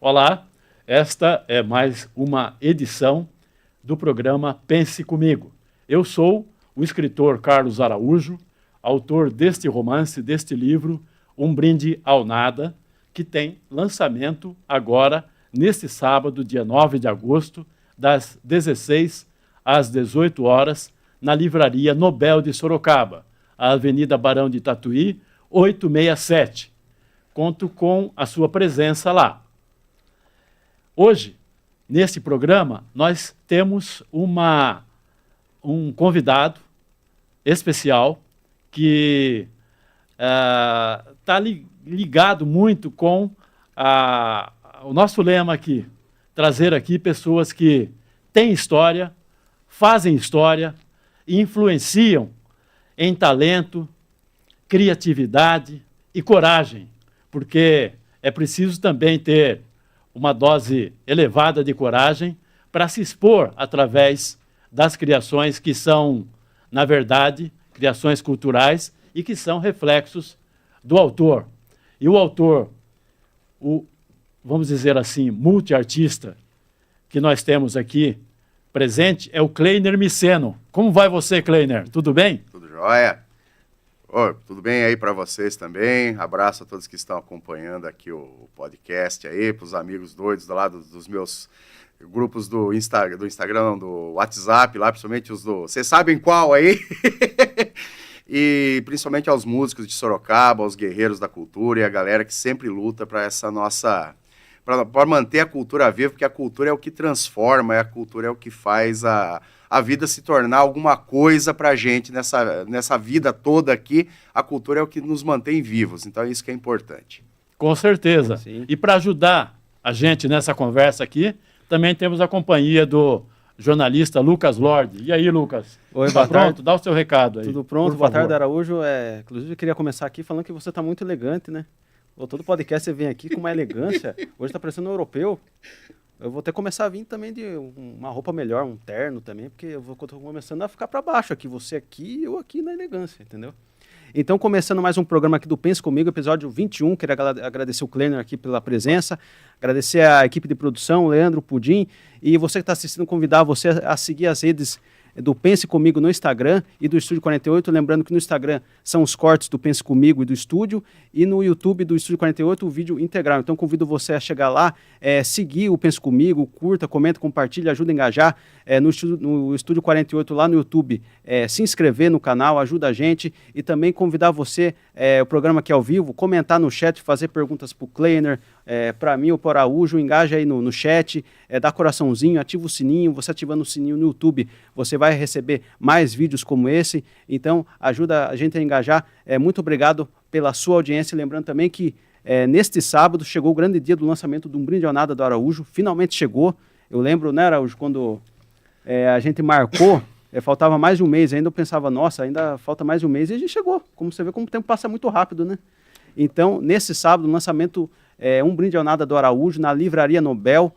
Olá, esta é mais uma edição do programa Pense Comigo. Eu sou o escritor Carlos Araújo, autor deste romance, deste livro, Um Brinde ao Nada, que tem lançamento agora, neste sábado, dia 9 de agosto, das 16 às 18 horas, na Livraria Nobel de Sorocaba, a Avenida Barão de Tatuí, 867. Conto com a sua presença lá. Hoje, neste programa, nós temos um convidado especial que está ligado muito com o nosso lema aqui, trazer aqui pessoas que têm história, fazem história e influenciam em talento, criatividade e coragem, porque é preciso também ter uma dose elevada de coragem para se expor através das criações que são, na verdade, criações culturais e que são reflexos do autor. E o autor, vamos dizer assim, multiartista que nós temos aqui presente é o Kleiner Miceno. Como vai você, Kleiner? Tudo bem? Tudo jóia. Tudo bem aí para vocês também. Abraço a todos que estão acompanhando aqui o podcast aí, para os amigos doidos do lado dos meus grupos do Instagram, do WhatsApp, lá, principalmente os do... Vocês sabem qual aí? E principalmente aos músicos de Sorocaba, aos guerreiros da cultura e a galera que sempre luta para essa nossa... para manter a cultura viva, porque a cultura é o que transforma, a cultura é o que faz a vida se tornar alguma coisa para a gente nessa vida toda aqui. A cultura é o que nos mantém vivos, então é isso que é importante. Com certeza. Sim. E para ajudar a gente nessa conversa aqui, também temos a companhia do jornalista Lucas Lorde. E aí, Lucas? Oi, tá boa pronto? tarde. Dá o seu recado aí. Tudo pronto? por Boa favor. tarde, Araújo. Inclusive, eu queria começar aqui falando que você está muito elegante, né? Todo podcast você vem aqui com uma elegância. Hoje está parecendo um europeu. Eu vou ter que começar a vir também de uma roupa melhor, um terno também, porque eu estou começando a ficar para baixo aqui. Você aqui e eu aqui na elegância, entendeu? Então, começando mais um programa aqui do Pense Comigo, episódio 21. Queria agradecer o Kleiner aqui pela presença, agradecer a equipe de produção, o Leandro, o Pudim, e você que está assistindo, convidar você a seguir as redes do Pense Comigo no Instagram e do Estúdio 48, lembrando que no Instagram são os cortes do Pense Comigo e do Estúdio, e no YouTube do Estúdio 48 o vídeo integral. Então convido você a chegar lá, seguir o Pense Comigo, curta, comenta, compartilha, ajuda a engajar no Estúdio 48 lá no YouTube, se inscrever no canal, ajuda a gente, e também convidar você, o programa aqui ao vivo, comentar no chat, fazer perguntas para o Kleiner, para mim ou para o Araújo, engaja aí no chat, dá coraçãozinho, ativa o sininho. Você ativando o sininho no YouTube, você vai receber mais vídeos como esse, então ajuda a gente a engajar. Muito obrigado pela sua audiência, lembrando também que neste sábado chegou o grande dia do lançamento de Um Brinde ao Nada do Araújo, finalmente chegou. Eu lembro, né, Araújo, quando a gente marcou, faltava mais de um mês ainda, eu pensava, nossa, ainda falta mais de um mês, e a gente chegou. Como você vê, como o tempo passa muito rápido, né? Então, nesse sábado, o lançamento Um Brinde ao Nada do Araújo, na Livraria Nobel,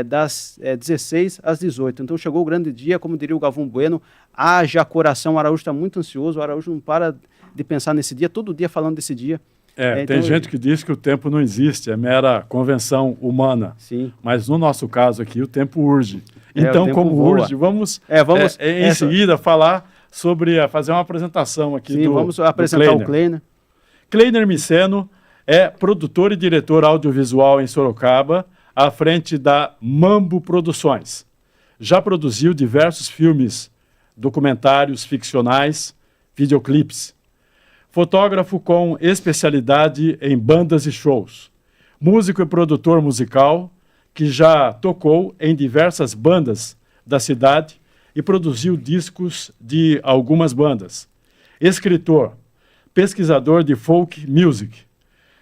das 16 às 18. Então, chegou o grande dia, como diria o Galvão Bueno, haja coração. O Araújo está muito ansioso, o Araújo não para de pensar nesse dia, todo dia falando desse dia. Tem então, gente que diz que o tempo não existe, é mera convenção humana. Sim. Mas no nosso caso aqui, o tempo urge. O Então, tempo como voa. urge, vamos em essa- seguida falar sobre, fazer uma apresentação aqui Sim, do vamos do apresentar Kleiner. o Kleiner. Kleiner Miceno é produtor e diretor audiovisual em Sorocaba, à frente da Mambo Produções. Já produziu diversos filmes, documentários ficcionais, videoclipes. Fotógrafo com especialidade em bandas e shows. Músico e produtor musical, que já tocou em diversas bandas da cidade e produziu discos de algumas bandas. Escritor, pesquisador de folk music,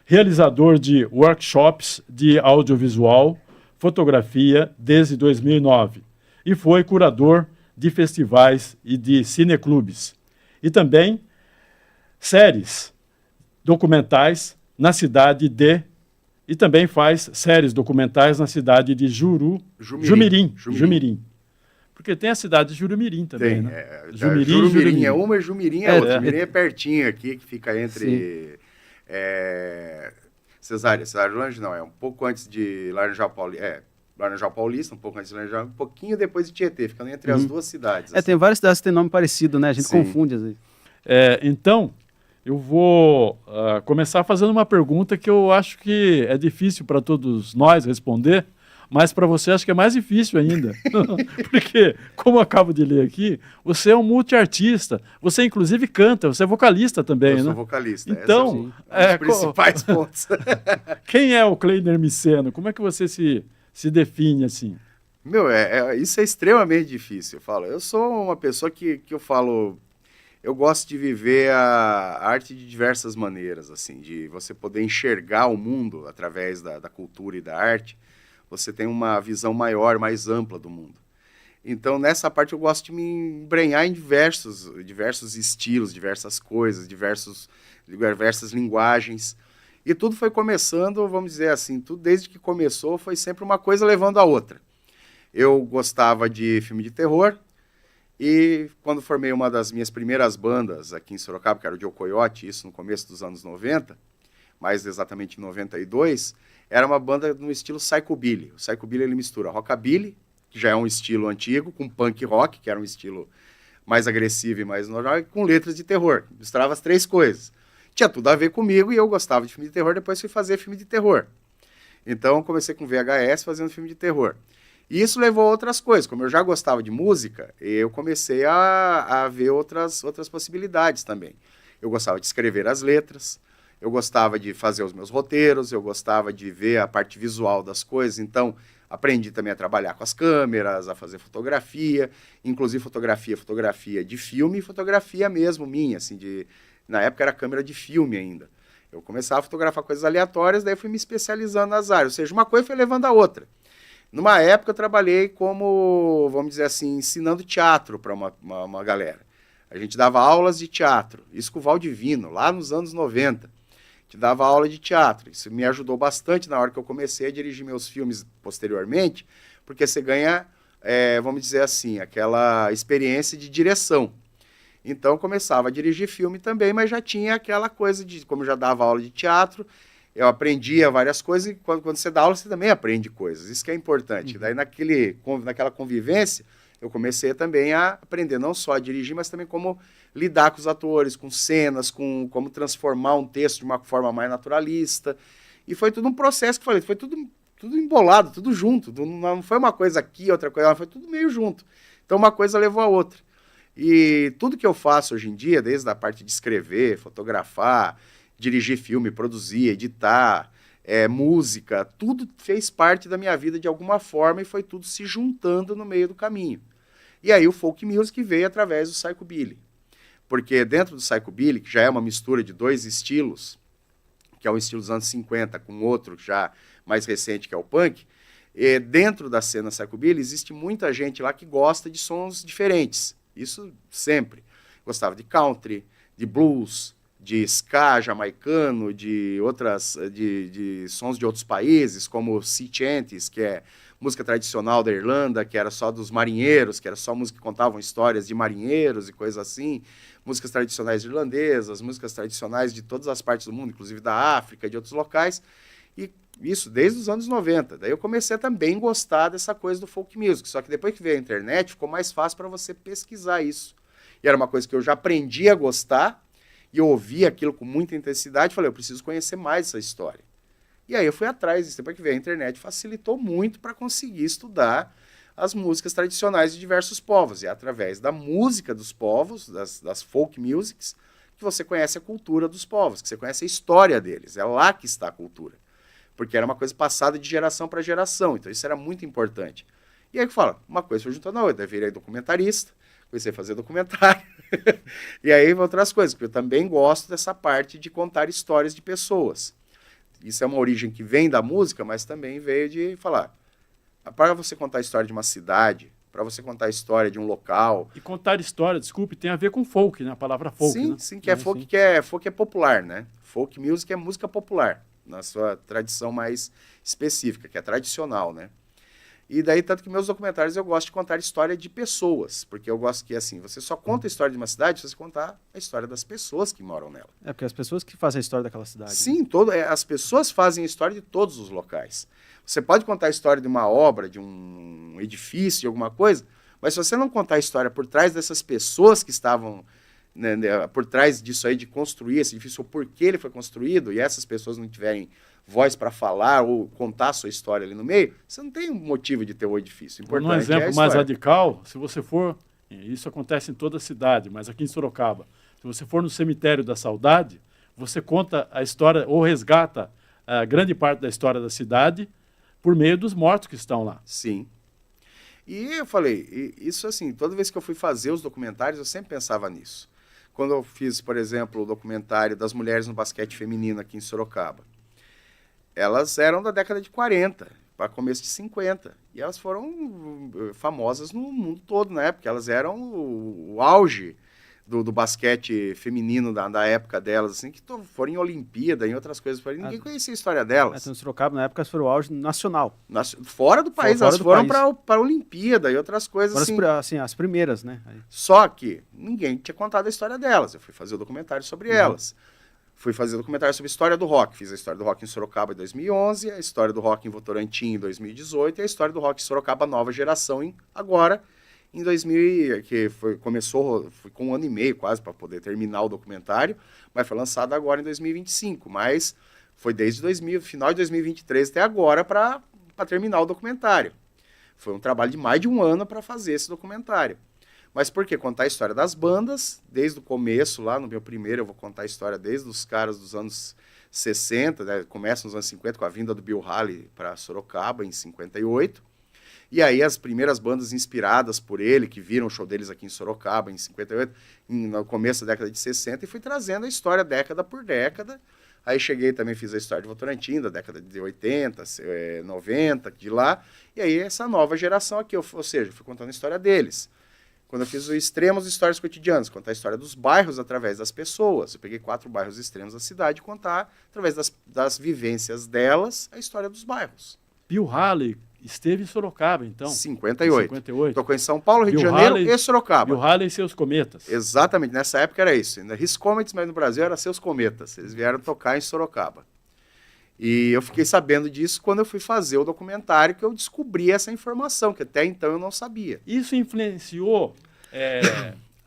realizador de workshops de audiovisual, fotografia desde 2009 e foi curador de festivais e de cineclubes. E também séries documentais na cidade de... E também faz séries documentais na cidade de Jumirim. Porque tem a cidade de Jurumirim também, Tem, né? Jurumirim é uma e Jumirim é outra. é. Jumirim é pertinho aqui, que fica entre Cesário Lange não, é um pouco antes de Laranjal Paulista, um pouco antes de Laranjal, um pouquinho depois de Tietê, ficando entre as duas cidades. Tem várias cidades que têm nome parecido, né? A gente confunde às vezes. Então, eu vou começar fazendo uma pergunta que eu acho que é difícil para todos nós responder, mas para você acho que é mais difícil ainda. Porque, como eu acabo de ler aqui, você é um multiartista, você inclusive canta, você é vocalista também, né? Eu sou vocalista. Então, os principais pontos. Quem é o Kleiner Miceno? Como é que você se define assim? Isso é extremamente difícil. Eu sou uma pessoa que eu falo... Eu gosto de viver a arte de diversas maneiras, assim, de você poder enxergar o mundo através da cultura e da arte. Você tem uma visão maior, mais ampla do mundo. Então, nessa parte, eu gosto de me embrenhar em diversos estilos, diversas coisas, diversas linguagens. E tudo foi começando, vamos dizer assim, tudo desde que começou foi sempre uma coisa levando a outra. Eu gostava de filme de terror, e quando formei uma das minhas primeiras bandas aqui em Sorocaba, que era o Joe Coyote, isso no começo dos anos 90, mais exatamente em 92, era uma banda no estilo psychobilly. O psychobilly ele mistura rockabilly, que já é um estilo antigo, com punk rock, que era um estilo mais agressivo e mais normal, e com letras de terror. Misturava as três coisas. Tinha tudo a ver comigo e eu gostava de filme de terror, depois fui fazer filme de terror. Então comecei com VHS fazendo filme de terror. E isso levou a outras coisas. Como eu já gostava de música, eu comecei a ver outras possibilidades também. Eu gostava de escrever as letras, eu gostava de fazer os meus roteiros, eu gostava de ver a parte visual das coisas, então aprendi também a trabalhar com as câmeras, a fazer fotografia, inclusive fotografia de filme e fotografia mesmo minha, assim, na época era câmera de filme ainda. Eu começava a fotografar coisas aleatórias, daí fui me especializando nas áreas, ou seja, uma coisa foi levando a outra. Numa época eu trabalhei como, vamos dizer assim, ensinando teatro para uma galera. A gente dava aulas de teatro, isso com o Valdivino, lá nos anos 90. Que dava aula de teatro. Isso me ajudou bastante na hora que eu comecei a dirigir meus filmes posteriormente, porque você ganha, vamos dizer assim, aquela experiência de direção. Então, eu começava a dirigir filme também, mas já tinha aquela coisa de, como eu já dava aula de teatro, eu aprendia várias coisas, e quando você dá aula, você também aprende coisas. Isso que é importante. Daí, naquela convivência, eu comecei também a aprender não só a dirigir, mas também como lidar com os atores, com cenas, como transformar um texto de uma forma mais naturalista. E foi tudo um processo que foi tudo embolado, tudo junto. Não foi uma coisa aqui, outra coisa, foi tudo meio junto. Então uma coisa levou a outra. E tudo que eu faço hoje em dia, desde a parte de escrever, fotografar, dirigir filme, produzir, editar, música, tudo fez parte da minha vida de alguma forma e foi tudo se juntando no meio do caminho. E aí o folk music veio através do psychobilly. Porque dentro do psychobilly, que já é uma mistura de dois estilos, que é um estilo dos anos 50 com outro já mais recente, que é o punk, dentro da cena psychobilly existe muita gente lá que gosta de sons diferentes. Isso sempre. Gostava de country, de blues, de ska jamaicano, de sons de outros países, como sea chanties, que é música tradicional da Irlanda, que era só dos marinheiros, que era só música que contavam histórias de marinheiros e coisas assim, músicas tradicionais irlandesas, músicas tradicionais de todas as partes do mundo, inclusive da África, de outros locais, e isso desde os anos 90. Daí eu comecei a também gostar dessa coisa do folk music, só que depois que veio a internet, ficou mais fácil para você pesquisar isso. E era uma coisa que eu já aprendi a gostar, e eu ouvi aquilo com muita intensidade, falei, eu preciso conhecer mais essa história. E aí eu fui atrás disso, depois que veio a internet, facilitou muito para conseguir estudar as músicas tradicionais de diversos povos. E é através da música dos povos, das folk musics, que você conhece a cultura dos povos, que você conhece a história deles. É lá que está a cultura. Porque era uma coisa passada de geração para geração, então isso era muito importante. E aí que fala, uma coisa foi juntando a outra, eu virei documentarista, comecei a fazer documentário, e aí outras coisas, porque eu também gosto dessa parte de contar histórias de pessoas. Isso é uma origem que vem da música, mas também veio de falar, para você contar a história de uma cidade, para você contar a história de um local... E contar história, desculpe, tem a ver com folk, né? A palavra folk, sim, né? Sim, que é folk, folk é popular, né? Folk music é música popular, na sua tradição mais específica, que é tradicional, né? E daí, tanto que meus documentários eu gosto de contar história de pessoas, porque eu gosto que, assim, você só conta a história de uma cidade se você contar a história das pessoas que moram nela. É porque as pessoas que fazem a história daquela cidade. Sim, né? as pessoas fazem a história de todos os locais. Você pode contar a história de uma obra, de um edifício, de alguma coisa, mas se você não contar a história por trás dessas pessoas que estavam, né, por trás disso aí, de construir esse edifício, ou por que ele foi construído, e essas pessoas não tiverem voz para falar ou contar a sua história ali no meio, você não tem motivo de ter o edifício. Importante Um exemplo é a mais história. radical, se você for, isso acontece em toda a cidade, mas aqui em Sorocaba, se você for no cemitério da Saudade, você conta a história ou resgata a grande parte da história da cidade por meio dos mortos que estão lá. Sim. E eu falei, isso assim, toda vez que eu fui fazer os documentários, eu sempre pensava nisso. Quando eu fiz, por exemplo, o documentário das mulheres no basquete feminino aqui em Sorocaba, elas eram da década de 40, para começo de 50. E elas foram famosas no mundo todo na época. Elas eram o auge do basquete feminino da época delas, assim, que foram em Olimpíada, em outras coisas. Ninguém conhecia a história delas. Então, Sorocaba, na época, foram o auge nacional. Fora do país, Fora elas do foram país. para a Olimpíada e outras coisas Foram assim. as primeiras, né? Aí. Só que ninguém tinha contado a história delas. Eu fui fazer o documentário sobre elas. Fui fazer documentário sobre a história do rock. Fiz a história do rock em Sorocaba em 2011, a história do rock em Votorantim em 2018 e a história do rock em Sorocaba Nova Geração agora em 2000, que começou com 1 ano e meio quase para poder terminar o documentário, mas foi lançado agora em 2025. Mas foi desde final de 2023 até agora para terminar o documentário. Foi um trabalho de mais de 1 ano para fazer esse documentário. Mas por quê? Contar a história das bandas, desde o começo, lá no meu primeiro, eu vou contar a história desde os caras dos anos 60, né? Começa nos anos 50, com a vinda do Bill Haley para Sorocaba, em 58. E aí as primeiras bandas inspiradas por ele, que viram o show deles aqui em Sorocaba, em 58, no começo da década de 60, e fui trazendo a história década por década. Aí cheguei também, fiz a história de Votorantim, da década de 80, 90, de lá. E aí essa nova geração aqui, ou seja, fui contando a história deles. Quando eu fiz o Extremos Histórias Cotidianas, contar a história dos bairros através das pessoas. Eu peguei 4 bairros extremos da cidade e contar, através das vivências delas, a história dos bairros. Bill Haley esteve em Sorocaba, então. 58. 58. Tocou em São Paulo, Rio Bill de Janeiro Haley, e Sorocaba. Bill Haley e seus cometas. Exatamente, nessa época era isso. Ainda His Comets, mas no Brasil era Seus Cometas. Eles vieram tocar em Sorocaba. E eu fiquei sabendo disso quando eu fui fazer o documentário, que eu descobri essa informação, que até então eu não sabia. Isso influenciou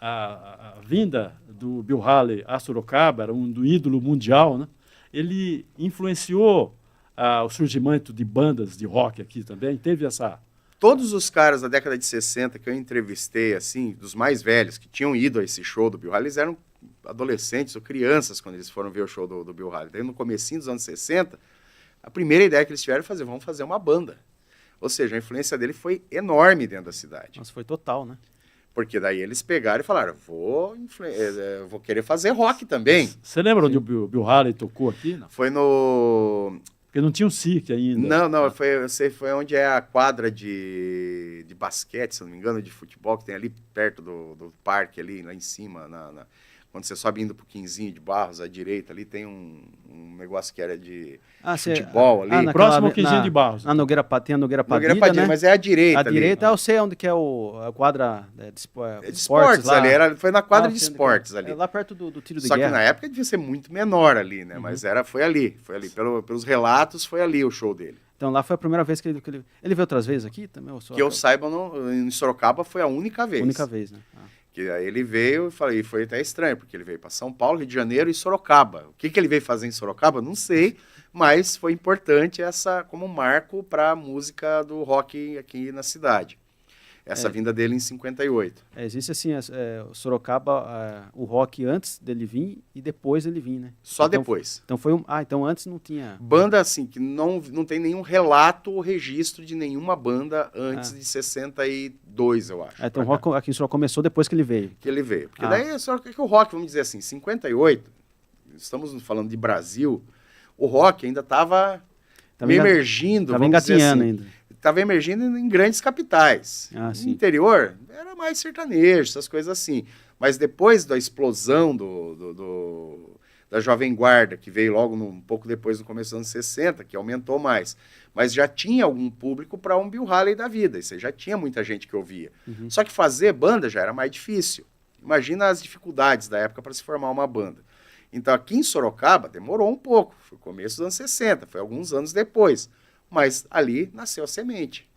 a vinda do Bill Haley a Sorocaba, era do ídolo mundial, né? Ele influenciou o surgimento de bandas de rock aqui também? Teve essa... Todos os caras da década de 60 que eu entrevistei, assim, dos mais velhos, que tinham ido a esse show do Bill Haley, eles eram adolescentes ou crianças quando eles foram ver o show do Bill Haley. Daí, no comecinho dos anos 60, a primeira ideia que eles tiveram foi vamos fazer uma banda. Ou seja, a influência dele foi enorme dentro da cidade. Nossa, foi total, né? Porque daí eles pegaram e falaram, vou querer fazer rock também. Você lembra onde o Bill Haley tocou aqui? Não. Foi no... Porque não tinha o SIC ainda. Não, foi onde é a quadra de basquete, se não me engano, de futebol, que tem ali perto do parque, ali lá em cima, quando você sobe indo pro Quinzinho de Barros, à direita, ali tem um negócio que era de futebol ali. Próximo ao Quinzinho de Barros. Tem a Nogueira Padilha, né? Mas é à direita. À direita, eu sei onde que é a quadra de esportes lá. Ali, foi na quadra de esportes ali. É lá perto do tiro de Só guerra. que na época devia ser muito menor ali, né? Mas foi ali. Pelos relatos, foi ali o show dele. Então lá foi a primeira vez que ele veio outras vezes aqui também? Que eu saiba, em Sorocaba foi a única vez. Única vez, né? Que aí ele veio e foi até estranho, porque ele veio para São Paulo, Rio de Janeiro e Sorocaba. O que ele veio fazer em Sorocaba, não sei, mas foi importante como marco para a música do rock aqui na cidade. Essa vinda dele em 58. Existe assim, Sorocaba, o rock antes dele vir e depois ele vir, né? Só depois. Então então antes não tinha... Banda assim, que não tem nenhum relato ou registro de nenhuma banda antes de 62, eu acho. Então o rock aqui em Sorocaba começou depois que ele veio. Porque daí só que o rock, vamos dizer assim, 58, estamos falando de Brasil, o rock ainda estava emergindo. Estava engatinhando ainda. Estava emergindo em grandes capitais. No interior, era mais sertanejo, essas coisas assim. Mas depois da explosão da Jovem Guarda, que veio logo um pouco depois, no começo dos anos 60, que aumentou mais. Mas já tinha algum público para um Bill Haley da vida, isso aí já tinha muita gente que ouvia. Só que fazer banda já era mais difícil. Imagina as dificuldades da época para se formar uma banda. Então, aqui em Sorocaba, demorou um pouco. Foi o começo dos anos 60, foi alguns anos depois. Mas ali nasceu a semente.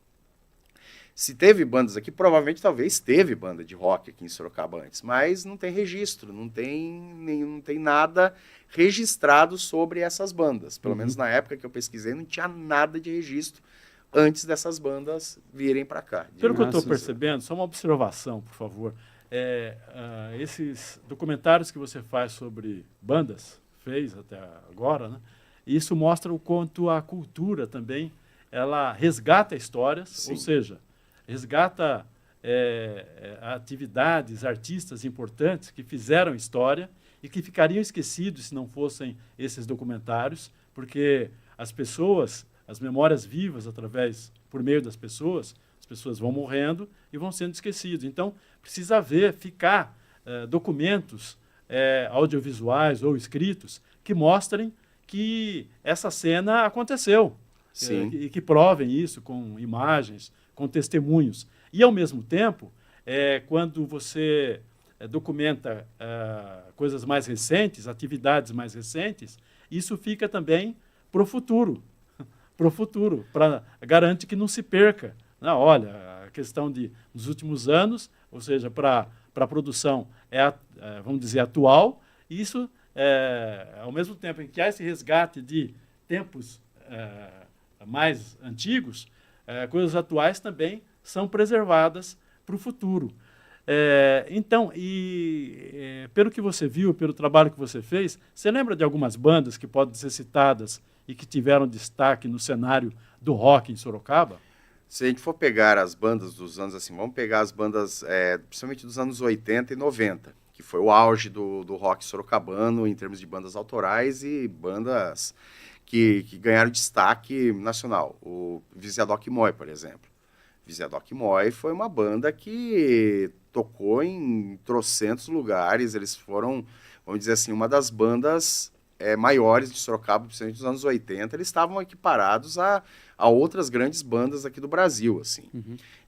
Se teve bandas aqui, provavelmente talvez teve banda de rock aqui em Sorocaba antes, mas não tem registro, não tem nada registrado sobre essas bandas. Pelo menos na época que eu pesquisei, não tinha nada de registro antes dessas bandas virem para cá. Pelo que eu estou percebendo, só uma observação, por favor. Esses documentários que você faz sobre bandas, fez até agora, né? Isso mostra o quanto a cultura também, ela resgata histórias, Sim. ou seja, resgata atividades, artistas importantes que fizeram história e que ficariam esquecidos se não fossem esses documentários, porque as pessoas, as memórias vivas por meio das pessoas, as pessoas vão morrendo e vão sendo esquecidos. Então, precisa ficar documentos audiovisuais ou escritos que mostrem que essa cena aconteceu. Sim. E que provem isso com imagens, com testemunhos. E, ao mesmo tempo, quando você documenta coisas mais recentes, atividades mais recentes, isso fica também para o futuro. Garante que não se perca. Não, olha, a questão dos últimos anos, ou seja, para a produção vamos dizer, atual, isso, ao mesmo tempo em que há esse resgate de tempos mais antigos, coisas atuais também são preservadas para o futuro. Então, pelo que você viu, pelo trabalho que você fez, você lembra de algumas bandas que podem ser citadas e que tiveram destaque no cenário do rock em Sorocaba? Se a gente for pegar as bandas dos anos, assim, vamos pegar as bandas, principalmente dos anos 80 e 90, que foi o auge do rock sorocabano em termos de bandas autorais e bandas que ganharam destaque nacional. O Viziadoc Moy, por exemplo. Viziadoc Moy foi uma banda que tocou em trocentos lugares, eles foram, vamos dizer assim, uma das bandas maiores de Sorocaba, principalmente nos anos 80, eles estavam equiparados a outras grandes bandas aqui do Brasil, assim.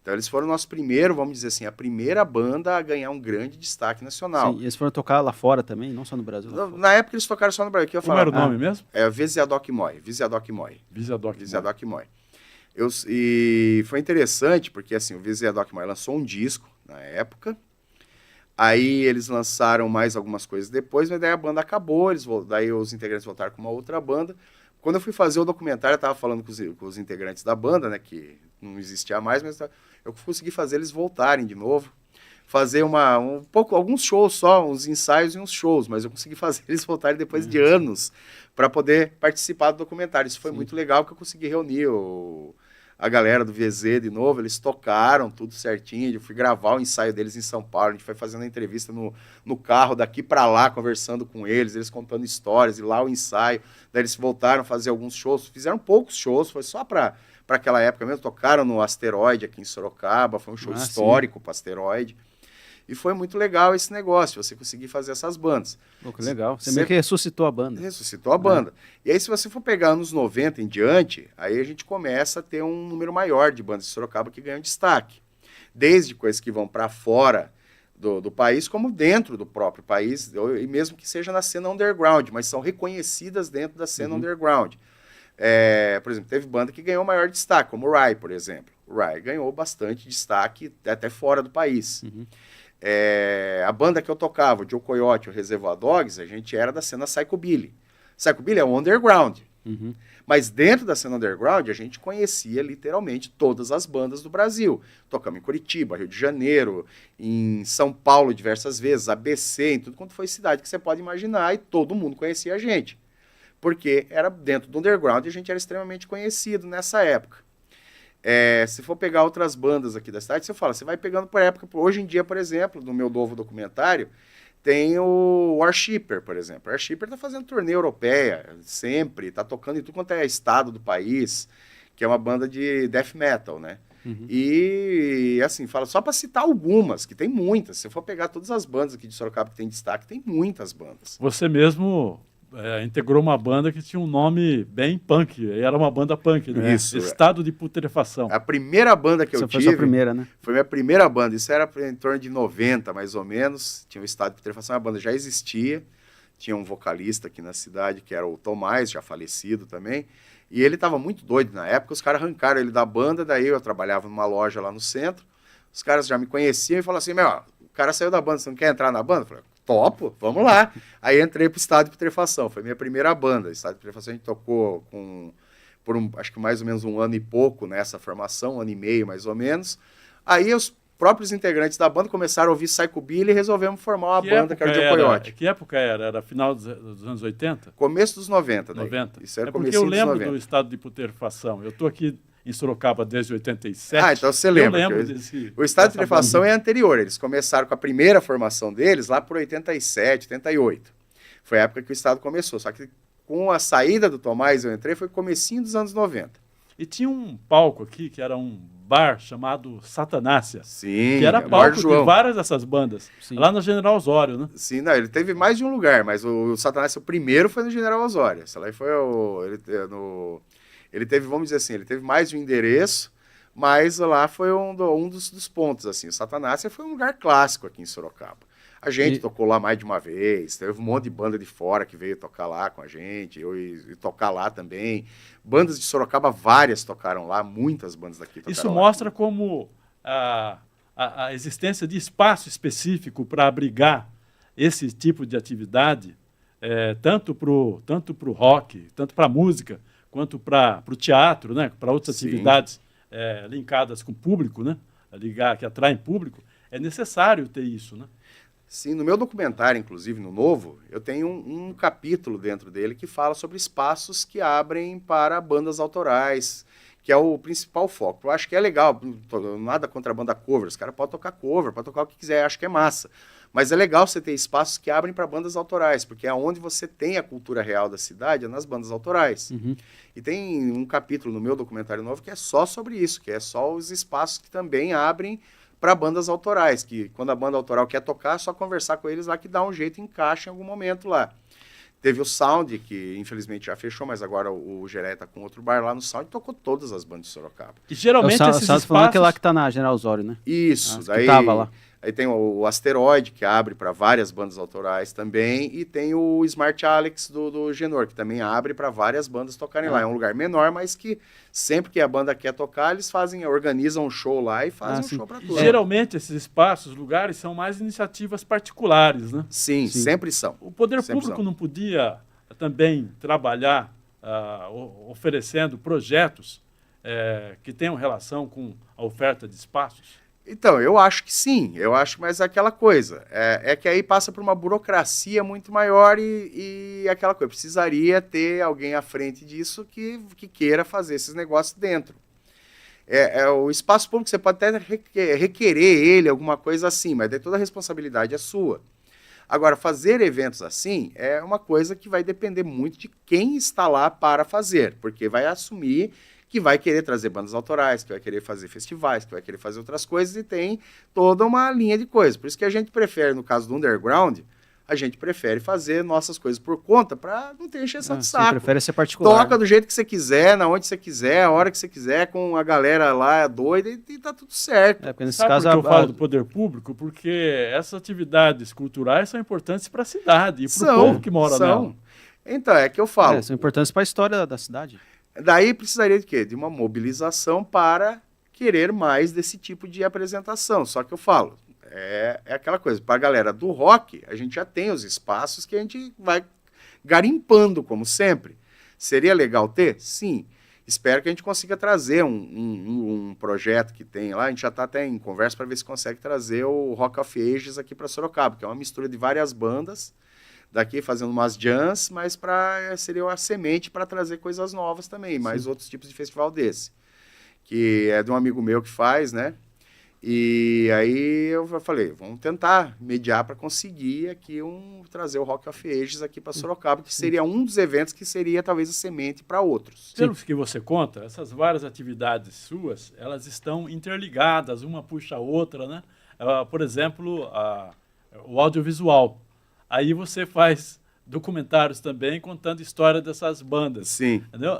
Então eles foram nosso primeiro, vamos dizer assim, a primeira banda a ganhar um grande destaque nacional. Sim, eles foram tocar lá fora também, não só no Brasil? Na época eles tocaram só no Brasil. Como era o nome mesmo? Viziadoc Moy. Viziadoc Moy. Viziadoc Moy. E foi interessante, porque assim, o Viziadoc Moy lançou um disco na época, aí eles lançaram mais algumas coisas depois, mas daí a banda acabou, daí os integrantes voltaram com uma outra banda. Quando eu fui fazer o documentário, eu estava falando com os integrantes da banda, né, que não existia mais, mas eu consegui fazer eles voltarem de novo, fazer alguns shows só, uns ensaios e uns shows, mas eu consegui fazer eles voltarem depois de anos para poder participar do documentário. Isso foi muito legal, que eu consegui reunir a galera do VZ de novo, eles tocaram tudo certinho, eu fui gravar o ensaio deles em São Paulo, a gente foi fazendo a entrevista no carro daqui para lá, conversando com eles contando histórias, e lá o ensaio, daí eles voltaram a fazer alguns shows, fizeram poucos shows, foi só para aquela época mesmo, tocaram no Asteroide aqui em Sorocaba, foi um show histórico para o Asteroide, e foi muito legal esse negócio, você conseguir fazer essas bandas. Pô, que legal. Você meio que ressuscitou a banda. Ressuscitou a banda. E aí, se você for pegar anos 90 em diante, aí a gente começa a ter um número maior de bandas de Sorocaba que ganham destaque. Desde coisas que vão para fora do país, como dentro do próprio país, e mesmo que seja na cena underground, mas são reconhecidas dentro da cena underground. Por exemplo, teve banda que ganhou maior destaque, como o Rai, por exemplo. O Rai ganhou bastante destaque até fora do país. A banda que eu tocava, o Joe Coyote, o Reservoir Dogs, a gente era da cena Psychobilly. Psychobilly é um underground. Mas dentro da cena underground, a gente conhecia literalmente todas as bandas do Brasil. Tocamos em Curitiba, Rio de Janeiro, em São Paulo diversas vezes, ABC, em tudo quanto foi cidade que você pode imaginar, e todo mundo conhecia a gente. Porque era dentro do underground e a gente era extremamente conhecido nessa época. Se for pegar outras bandas aqui da cidade, você vai pegando por época. Hoje em dia, por exemplo, no meu novo documentário, tem o Worshipper, por exemplo. O Worshipper está fazendo turnê europeia, sempre, está tocando em tudo quanto é estado do país, que é uma banda de death metal, né? E, assim, fala só para citar algumas, que tem muitas. Se for pegar todas as bandas aqui de Sorocaba que tem destaque, tem muitas bandas. Você mesmo integrou uma banda que tinha um nome bem punk. Era uma banda punk, né? Isso. Estado de Putrefação. A primeira banda que eu Essa foi tive... a sua primeira, né? Foi minha primeira banda. Isso era em torno de 90, mais ou menos. Tinha o Estado de Putrefação, a banda já existia. Tinha um vocalista aqui na cidade, que era o Tomás, já falecido também. E ele estava muito doido na época. Os caras arrancaram ele da banda. Daí eu trabalhava numa loja lá no centro. Os caras já me conheciam e falaram assim, o cara saiu da banda, você não quer entrar na banda? Eu falei, topo, vamos lá. Aí entrei pro Estado de Putrefação, foi minha primeira banda. Estado de Putrefação a gente tocou acho que mais ou menos um ano e pouco nessa formação, um ano e meio mais ou menos. Aí os próprios integrantes da banda começaram a ouvir Psychobilly e resolvemos formar uma banda que era o Joe Coyote. Que época era? Era final dos anos 80? Começo dos 90. Daí. 90. Isso era porque eu lembro do Estado de Putrefação. Eu estou aqui em Sorocaba desde 87. Então você lembra. Eu lembro desse... O Estado de Putrefação é anterior. Eles começaram com a primeira formação deles lá por 87, 88. Foi a época que o Estado começou. Só que com a saída do Tomás, eu entrei, foi comecinho dos anos 90. E tinha um palco aqui, que era um bar chamado Satanácia. Sim, que era palco de várias dessas bandas. Sim. Lá na General Osório, né? Sim, não, ele teve mais de um lugar, mas o Satanácia, o primeiro foi no General Osório. Essa lá foi ele teve, vamos dizer assim, ele teve mais de um endereço, mas lá foi um dos pontos, assim. O Satanácia foi um lugar clássico aqui em Sorocaba. A gente tocou lá mais de uma vez, teve um monte de banda de fora que veio tocar lá com a gente, eu e tocar lá também. Bandas de Sorocaba, várias tocaram lá, muitas bandas daqui tocaram Isso lá. mostra como a existência de espaço específico para abrigar esse tipo de atividade, tanto pro rock, tanto para a música, quanto para o teatro, né? Para outras atividades linkadas com o público, né? Que atraem público, é necessário ter isso, né? Sim, no meu documentário, inclusive, no Novo, eu tenho um capítulo dentro dele que fala sobre espaços que abrem para bandas autorais, que é o principal foco. Eu acho que é legal, nada contra a banda cover, os caras podem tocar cover, podem tocar o que quiser, acho que é massa. Mas é legal você ter espaços que abrem para bandas autorais, porque é onde você tem a cultura real da cidade, é nas bandas autorais. Uhum. E tem um capítulo no meu documentário Novo que é só sobre isso, que é só os espaços que também abrem para bandas autorais, que quando a banda autoral quer tocar, é só conversar com eles lá que dá um jeito e encaixa em algum momento lá. Teve o Sound, que infelizmente já fechou, mas agora o Geré tá com outro bar lá no Sound, tocou todas as bandas de Sorocaba. E geralmente esses espaços... falando que é lá que tá na General Osório, né? Isso, daí... Que tava lá. Aí tem o Asteroide, que abre para várias bandas autorais também, e tem o Smart Alex do Genor, que também abre para várias bandas tocarem lá. É um lugar menor, mas que sempre que a banda quer tocar, eles organizam um show lá e fazem um show para todos. Geralmente esses espaços, lugares, são mais iniciativas particulares, né? Sim, sempre são. O poder público não podia também trabalhar oferecendo projetos que tenham relação com a oferta de espaços? Então, eu acho que sim, mas é aquela coisa, é que aí passa por uma burocracia muito maior e aquela coisa, precisaria ter alguém à frente disso que queira fazer esses negócios dentro. O espaço público, você pode até requerer ele, alguma coisa assim, mas daí toda a responsabilidade é sua. Agora, fazer eventos assim é uma coisa que vai depender muito de quem está lá para fazer, porque vai assumir que vai querer trazer bandas autorais, que vai querer fazer festivais, que vai querer fazer outras coisas, e tem toda uma linha de coisas. Por isso que a gente prefere, no caso do underground, a gente prefere fazer nossas coisas por conta para não ter encheção de saco. Você prefere ser particular. Toca do jeito que você quiser, na onde você quiser, a hora que você quiser, com a galera lá doida e tá tudo certo. Porque nesse Sabe caso, por que eu falo do poder público? Porque essas atividades culturais são importantes para a cidade e para o povo que mora nela. Então, é que eu falo. São importantes para a história da cidade. Daí precisaria de quê? De uma mobilização para querer mais desse tipo de apresentação. Só que eu falo, é aquela coisa, para a galera do rock, a gente já tem os espaços que a gente vai garimpando, como sempre. Seria legal ter? Sim. Espero que a gente consiga trazer um projeto que tem lá, a gente já está até em conversa para ver se consegue trazer o Rock of Ages aqui para Sorocaba, que é uma mistura de várias bandas, daqui fazendo umas jams, mas seria a semente para trazer coisas novas também, mais outros tipos de festival desse. Que é de um amigo meu que faz, né? E aí eu falei, vamos tentar mediar para conseguir aqui trazer o Rock of Ages aqui para Sorocaba, que seria um dos eventos que seria talvez a semente para outros. Pelo que você conta, essas várias atividades suas, elas estão interligadas, uma puxa a outra, né? Por exemplo, o audiovisual. Aí você faz documentários também contando história dessas bandas. Sim. Entendeu?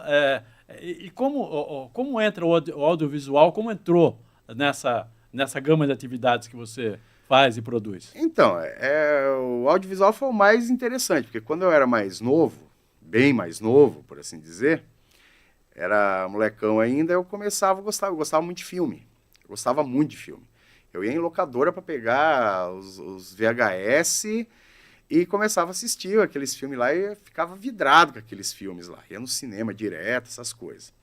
E como entra o audiovisual, como entrou nessa gama de atividades que você faz e produz? Então, o audiovisual foi o mais interessante, porque quando eu era mais novo, bem mais novo, por assim dizer, era molecão ainda, eu gostava muito de filme. Eu gostava muito de filme. Eu ia em locadora para pegar os VHS e começava a assistir aqueles filmes lá e ficava vidrado com aqueles filmes lá. Ia no cinema direto, essas coisas.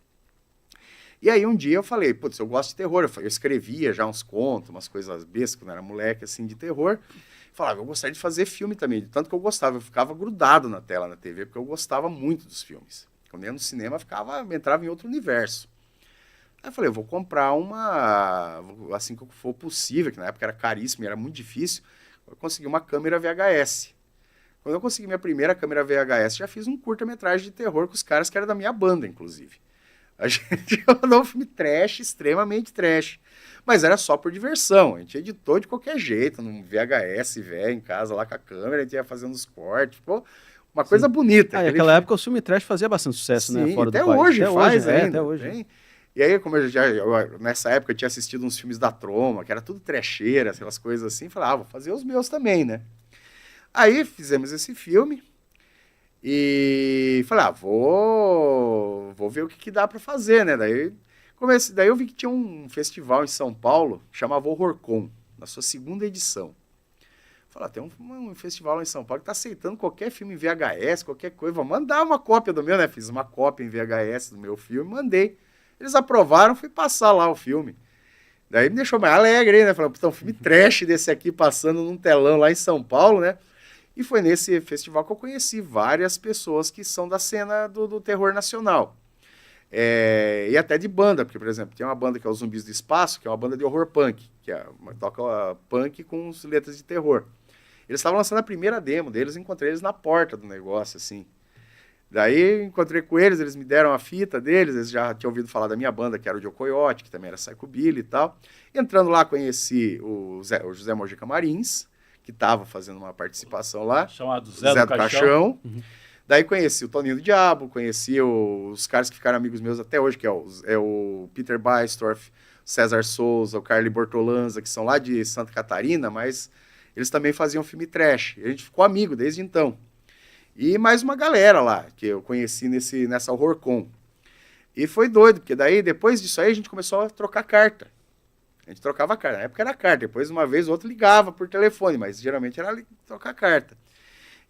E aí um dia eu falei, putz, eu gosto de terror. Eu escrevia já uns contos, umas coisas bestas, quando eu era moleque, assim, de terror. Falava, eu gostaria de fazer filme também, de tanto que eu gostava. Eu ficava grudado na tela, na TV, porque eu gostava muito dos filmes. Quando eu ia no cinema, entrava em outro universo. Aí eu falei, eu vou comprar assim que for possível, que na época era caríssimo e era muito difícil, eu consegui uma câmera VHS. Quando eu consegui minha primeira câmera VHS, já fiz um curta-metragem de terror com os caras que eram da minha banda, inclusive. A gente rodou um filme trash, extremamente trash. Mas era só por diversão. A gente editou de qualquer jeito, num VHS velho em casa, lá com a câmera, a gente ia fazendo os cortes. Ficou uma coisa bonita. Naquela época o filme trash fazia bastante sucesso, sim, né? Fora até do país. hoje faz ainda. Até hoje. Tem. E aí, como nessa época eu tinha assistido uns filmes da Troma, que era tudo trecheira, aquelas coisas assim, falei, vou fazer os meus também, né? Aí fizemos esse filme e falei, vou ver o que dá para fazer, né? Daí eu vi que tinha um festival em São Paulo que chamava HorrorCon, na sua segunda edição. Falei, tem um festival lá em São Paulo que tá aceitando qualquer filme em VHS, qualquer coisa, vou mandar uma cópia do meu, né? Fiz uma cópia em VHS do meu filme, mandei. Eles aprovaram, fui passar lá o filme. Daí me deixou mais alegre, né? Falei, um filme trash desse aqui passando num telão lá em São Paulo, né? E foi nesse festival que eu conheci várias pessoas que são da cena do terror nacional. E até de banda, porque, por exemplo, tem uma banda que é os Zumbis do Espaço, que é uma banda de horror punk, que toca punk com letras de terror. Eles estavam lançando a primeira demo deles, encontrei eles na porta do negócio, assim. Daí encontrei com eles me deram a fita deles, eles já tinham ouvido falar da minha banda, que era o Joe Coyote, que também era Psychobilly e tal. Entrando lá, conheci o José Mojica Marins, que estava fazendo uma participação lá. Chamado Zé do Caixão. Uhum. Daí conheci o Toninho do Diabo, conheci os caras que ficaram amigos meus até hoje, que é o Peter Baistorff, César Souza, o Carly Bortolanza, que são lá de Santa Catarina, mas eles também faziam filme trash. E a gente ficou amigo desde então. E mais uma galera lá, que eu conheci nessa HorrorCon. E foi doido, porque daí, depois disso aí, a gente começou a trocar carta. A gente trocava carta. Na época era carta. Depois, uma vez, o outro ligava por telefone, mas geralmente era trocar carta.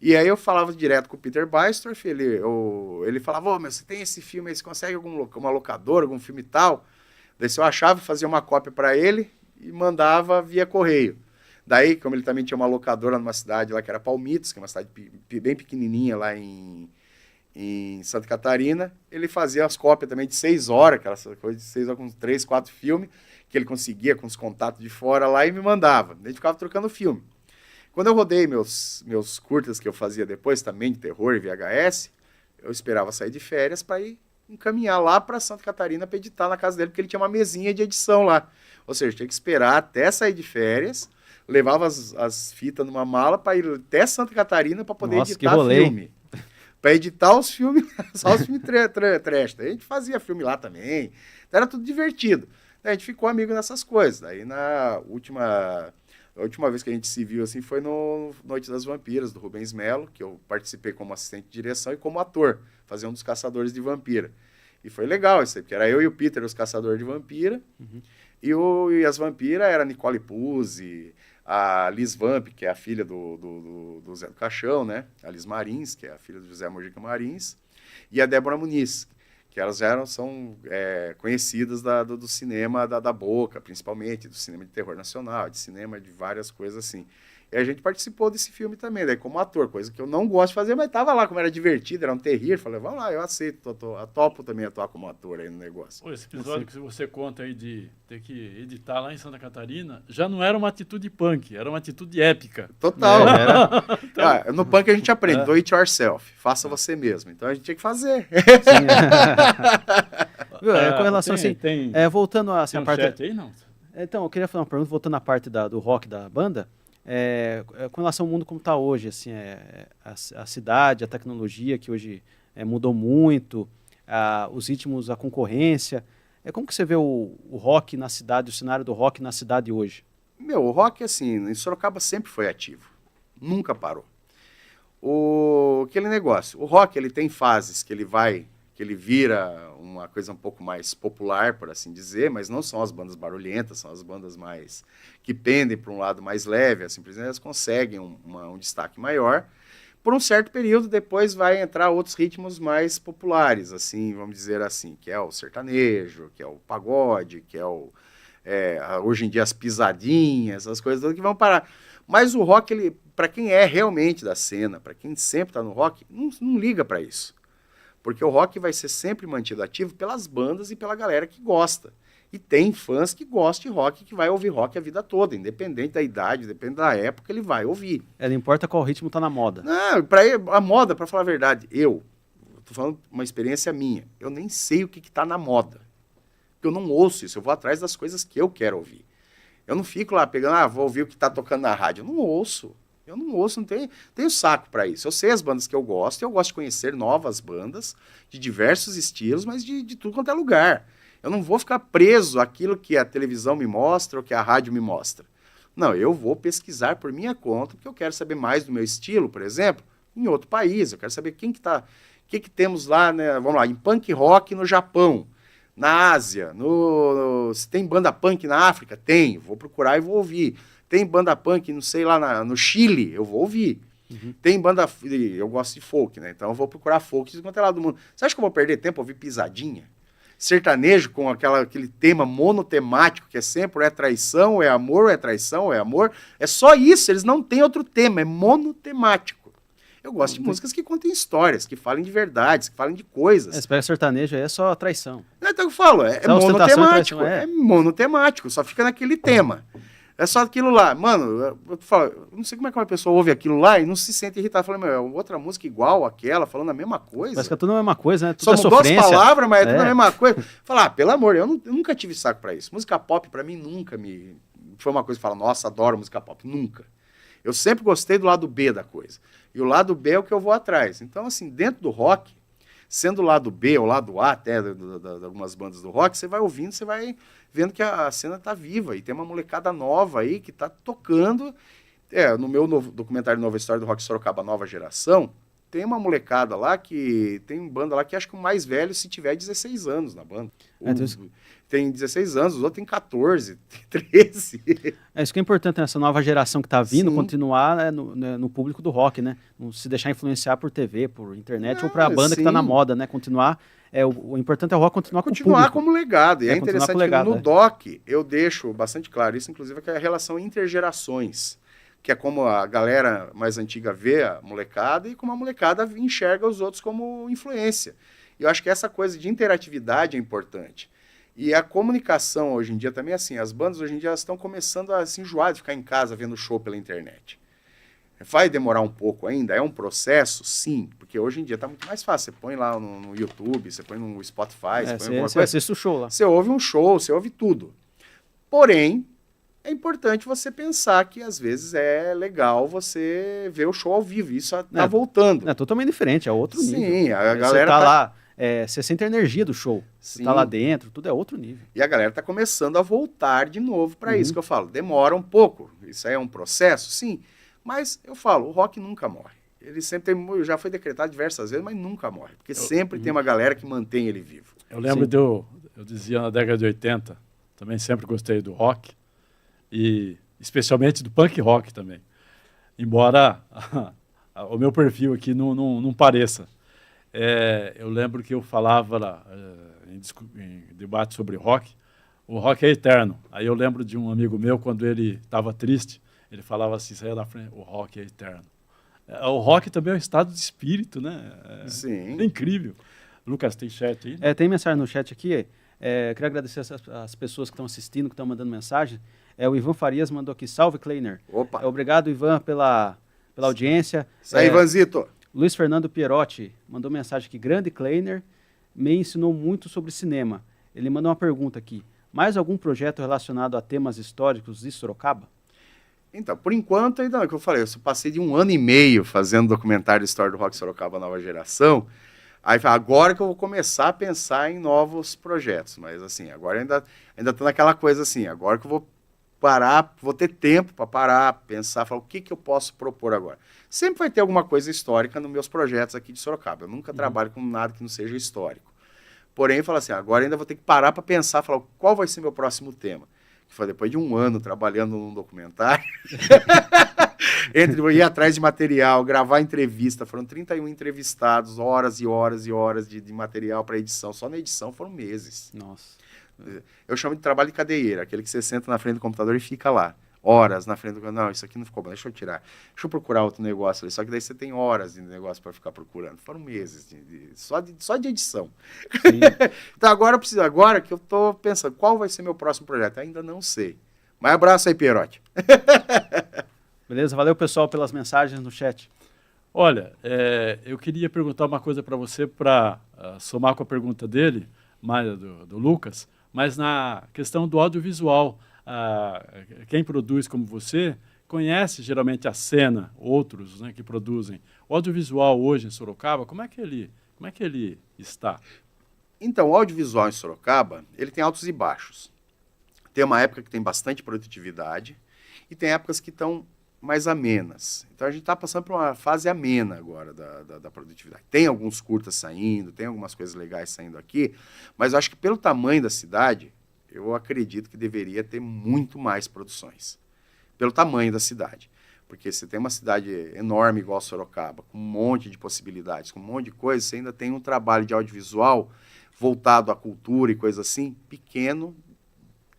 E aí eu falava direto com o Peter Baistorff, ele falava, mas você tem esse filme aí, você consegue uma locadora, algum filme tal? Daí se eu achava, fazia uma cópia para ele e mandava via correio. Daí, como ele também tinha uma locadora numa cidade lá que era Palmitos, que é uma cidade bem pequenininha lá em Santa Catarina, ele fazia as cópias também de 6 horas, aquela coisa de 6 horas com 3, 4 filmes, que ele conseguia com os contatos de fora lá e me mandava. A gente ficava trocando filme. Quando eu rodei meus curtas que eu fazia depois, também de terror e VHS, eu esperava sair de férias para ir encaminhar lá para Santa Catarina para editar na casa dele, porque ele tinha uma mesinha de edição lá. Ou seja, tinha que esperar até sair de férias, levava as fitas numa mala para ir até Santa Catarina para poder editar filme. Para editar os filmes, só os filmes trash. A gente fazia filme lá também, então era tudo divertido. Daí a gente ficou amigo nessas coisas. Daí a última vez que a gente se viu assim foi no Noite das Vampiras, do Rubens Melo, que eu participei como assistente de direção e como ator, fazer um dos caçadores de vampira. E foi legal isso aí, porque era eu e o Peter, os caçadores de vampira, e as vampiras era a Nicole Puzzi, a Liz Vamp, que é a filha do Zé do Caixão, né? A Liz Marins, que é a filha do José Mojica Marins, e a Débora Muniz, que elas são conhecidas do cinema da Boca, principalmente, do cinema de terror nacional, de cinema de várias coisas assim. E a gente participou desse filme também, daí como ator, coisa que eu não gosto de fazer, mas estava lá, como era divertido, era um terrir, falei, vamos lá, eu aceito, topo também atuar como ator aí no negócio. Esse episódio que você conta aí de ter que editar lá em Santa Catarina, já não era uma atitude punk, era uma atitude épica. Total. Então, no punk a gente aprende, do it yourself, faça você mesmo. Então a gente tinha que fazer. Com relação voltando a tem parte... chat aí, não? Então, eu queria fazer uma pergunta, voltando à parte do rock da banda. Com relação ao mundo como está hoje, assim, a cidade, a tecnologia que hoje mudou muito, os ritmos, a concorrência, como que você vê o rock na cidade, o cenário do rock na cidade hoje? O rock, assim, em Sorocaba sempre foi ativo, nunca parou. Aquele negócio, o rock, ele tem fases que ele vira uma coisa um pouco mais popular, por assim dizer, mas não são as bandas barulhentas, são as bandas mais que pendem para um lado mais leve, assim, por exemplo, elas conseguem um destaque maior. Por um certo período, depois vai entrar outros ritmos mais populares, assim, vamos dizer assim, que é o sertanejo, que é o pagode, que é hoje em dia as pisadinhas, as coisas todas que vão parar. Mas o rock, ele, para quem é realmente da cena, para quem sempre está no rock, não liga para isso. Porque o rock vai ser sempre mantido ativo pelas bandas e pela galera que gosta. E tem fãs que gostam de rock, que vai ouvir rock a vida toda, independente da idade, independente da época, ele vai ouvir. Não importa qual ritmo tá na moda. Não, a moda, para falar a verdade, eu tô falando uma experiência minha, eu nem sei o que tá na moda. Porque eu não ouço isso, eu vou atrás das coisas que eu quero ouvir. Eu não fico lá pegando, vou ouvir o que tá tocando na rádio. Eu não ouço, não tenho saco para isso. Eu sei as bandas que eu gosto de conhecer novas bandas de diversos estilos, mas de tudo quanto é lugar. Eu não vou ficar preso àquilo que a televisão me mostra ou que a rádio me mostra. Não, eu vou pesquisar por minha conta, porque eu quero saber mais do meu estilo, por exemplo, em outro país. Eu quero saber o que temos lá, né? Vamos lá, em punk rock no Japão, na Ásia, se tem banda punk na África? Tem, vou procurar e vou ouvir. Tem banda punk, não sei, lá no Chile, eu vou ouvir. Uhum. Tem banda, eu gosto de folk, né? Então eu vou procurar folk de quanto é lado do mundo. Você acha que eu vou perder tempo a ouvir pisadinha? Sertanejo com aquele tema monotemático, que é sempre é traição, ou é amor, ou é traição, ou é amor. É só isso, eles não têm outro tema, é monotemático. Eu gosto de músicas que contem histórias, que falem de verdades, que falem de coisas. Você pega sertanejo aí, é só traição. Então eu falo, é monotemático, é monotemático, só fica naquele tema. É só aquilo lá. Mano, eu falo, não sei como é que uma pessoa ouve aquilo lá e não se sente irritado. Fala, é outra música igual àquela, falando a mesma coisa. Parece que é tudo a mesma coisa, né? Tudo só mudou as palavras, mas é tudo a mesma coisa. Falar, pelo amor, eu nunca tive saco pra isso. Música pop, pra mim, nunca foi uma coisa que fala, nossa, adoro música pop. Nunca. Eu sempre gostei do lado B da coisa. E o lado B é o que eu vou atrás. Então, assim, dentro do rock, sendo o lado B ou o lado A até de algumas bandas do rock, você vai ouvindo, você vai vendo que a cena tá viva e tem uma molecada nova aí que tá tocando. No meu documentário Nova História do Rock Sorocaba Nova Geração, tem uma molecada lá que tem banda lá que acho que o mais velho se tiver 16 anos na banda. Tem 16 anos, os outros têm 14, tem 13. Isso que é importante nessa nova geração que está vindo, continuar no público do rock, né? Não se deixar influenciar por TV, por internet ou para a banda que está na moda, né? Continuar, o importante é o rock continuar com o público. Continuar como legado. E é interessante que no doc eu deixo bastante claro isso, inclusive, que é a relação intergerações, que é como a galera mais antiga vê a molecada e como a molecada enxerga os outros como influência. E eu acho que essa coisa de interatividade é importante. E a comunicação hoje em dia também é assim, as bandas hoje em dia estão começando a se enjoar de ficar em casa vendo show pela internet. Vai demorar um pouco ainda, é um processo, sim, porque hoje em dia está muito mais fácil. Você põe lá no YouTube, você põe no Spotify, você põe alguma coisa. Você assiste o show lá. Você ouve um show, você ouve tudo. Porém, é importante você pensar que às vezes é legal você ver o show ao vivo, isso está voltando. É totalmente diferente, é outro nível. Sim, a galera tá lá... você sente a energia do show. Você tá lá dentro, tudo é outro nível. E a galera tá começando a voltar de novo para isso que eu falo. Demora um pouco, isso aí é um processo, sim. Mas eu falo, o rock nunca morre. Ele sempre já foi decretado diversas vezes, mas nunca morre. Porque sempre tem uma galera que mantém ele vivo. Eu lembro eu dizia na década de 80, também sempre gostei do rock. E especialmente do punk rock também. Embora o meu perfil aqui não pareça. Eu lembro que eu falava lá, em debate sobre rock, o rock é eterno. Aí eu lembro de um amigo meu, quando ele estava triste, ele falava assim, saia da frente, o rock é eterno. O rock também é um estado de espírito, né? Sim. É incrível. Lucas, tem chat aí? Tem mensagem no chat aqui. Queria agradecer as pessoas que estão assistindo, que estão mandando mensagem. O Ivan Farias mandou aqui, salve Kleiner. Opa. Obrigado, Ivan, pela audiência. Isso aí, Ivanzito. Luiz Fernando Pierotti mandou mensagem aqui. Grande Kleiner, me ensinou muito sobre cinema. Ele mandou uma pergunta aqui. Mais algum projeto relacionado a temas históricos de Sorocaba? Então, por enquanto, ainda não, é o que eu falei, eu passei de 1 ano e meio fazendo documentário de história do rock Sorocaba Nova Geração, aí agora que eu vou começar a pensar em novos projetos, mas assim, agora ainda tô naquela coisa assim, agora que eu vou parar, vou ter tempo para parar, pensar, falar o que eu posso propor agora. Sempre vai ter alguma coisa histórica nos meus projetos aqui de Sorocaba, eu nunca trabalho com nada que não seja histórico. Porém, falo assim, agora ainda vou ter que parar para pensar, falar qual vai ser meu próximo tema. Que foi depois de 1 ano trabalhando num documentário, ir atrás de material, gravar entrevista, foram 31 entrevistados, horas e horas e horas de material para edição. Só na edição foram meses. Nossa. Eu chamo de trabalho de cadeieira, aquele que você senta na frente do computador e fica lá. Horas na frente do... Não, isso aqui não ficou bom, deixa eu tirar. Deixa eu procurar outro negócio ali. Só que daí você tem horas de negócio para ficar procurando. Foram meses só de edição. Então agora que eu tô pensando, qual vai ser meu próximo projeto? Ainda não sei. Mas abraço aí, Pierotti. Beleza, valeu pessoal pelas mensagens no chat. Olha, eu queria perguntar uma coisa para você, para somar com a pergunta dele, do Lucas, mas na questão do audiovisual. Quem produz como você conhece geralmente a cena, outros, né, que produzem. O audiovisual hoje em Sorocaba, como é que ele está? Então, o audiovisual em Sorocaba, ele tem altos e baixos. Tem uma época que tem bastante produtividade e tem épocas que estão mais amenas. Então, a gente está passando por uma fase amena agora da produtividade. Tem alguns curtas saindo, tem algumas coisas legais saindo aqui, mas eu acho que pelo tamanho da cidade, eu acredito que deveria ter muito mais produções, pelo tamanho da cidade. Porque você tem uma cidade enorme igual Sorocaba, com um monte de possibilidades, com um monte de coisa, você ainda tem um trabalho de audiovisual voltado à cultura e coisa assim, pequeno,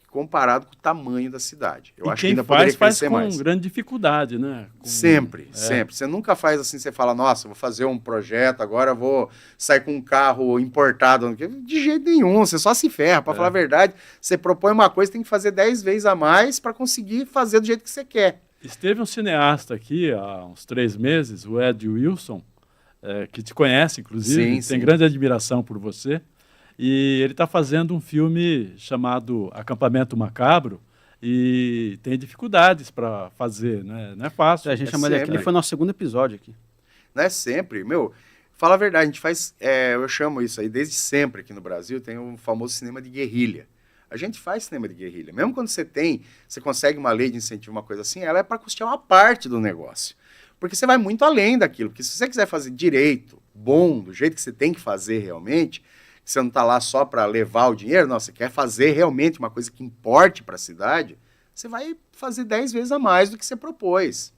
comparado com o tamanho da cidade. Eu acho que ainda poderia crescer mais. Faz com grande dificuldade, né? Sempre. Você nunca faz assim, você fala, nossa, vou fazer um projeto, agora vou sair com um carro importado. De jeito nenhum, você só se ferra. Para falar a verdade, você propõe uma coisa, tem que fazer 10 vezes a mais para conseguir fazer do jeito que você quer. Esteve um cineasta aqui há uns 3 meses, o Ed Wilson, que te conhece, inclusive, tem grande admiração por você. E ele está fazendo um filme chamado Acampamento Macabro e tem dificuldades para fazer, né? Não é fácil. A gente chamou ele aqui, ele foi nosso 2º episódio aqui. Não é sempre, fala a verdade, a gente faz, eu chamo isso aí, desde sempre aqui no Brasil, tem o famoso cinema de guerrilha. A gente faz cinema de guerrilha. Mesmo quando você consegue uma lei de incentivo, uma coisa assim, ela é para custear uma parte do negócio. Porque você vai muito além daquilo. Porque se você quiser fazer direito, bom, do jeito que você tem que fazer realmente, você não está lá só para levar o dinheiro, não, você quer fazer realmente uma coisa que importe para a cidade, você vai fazer 10 vezes a mais do que você propôs.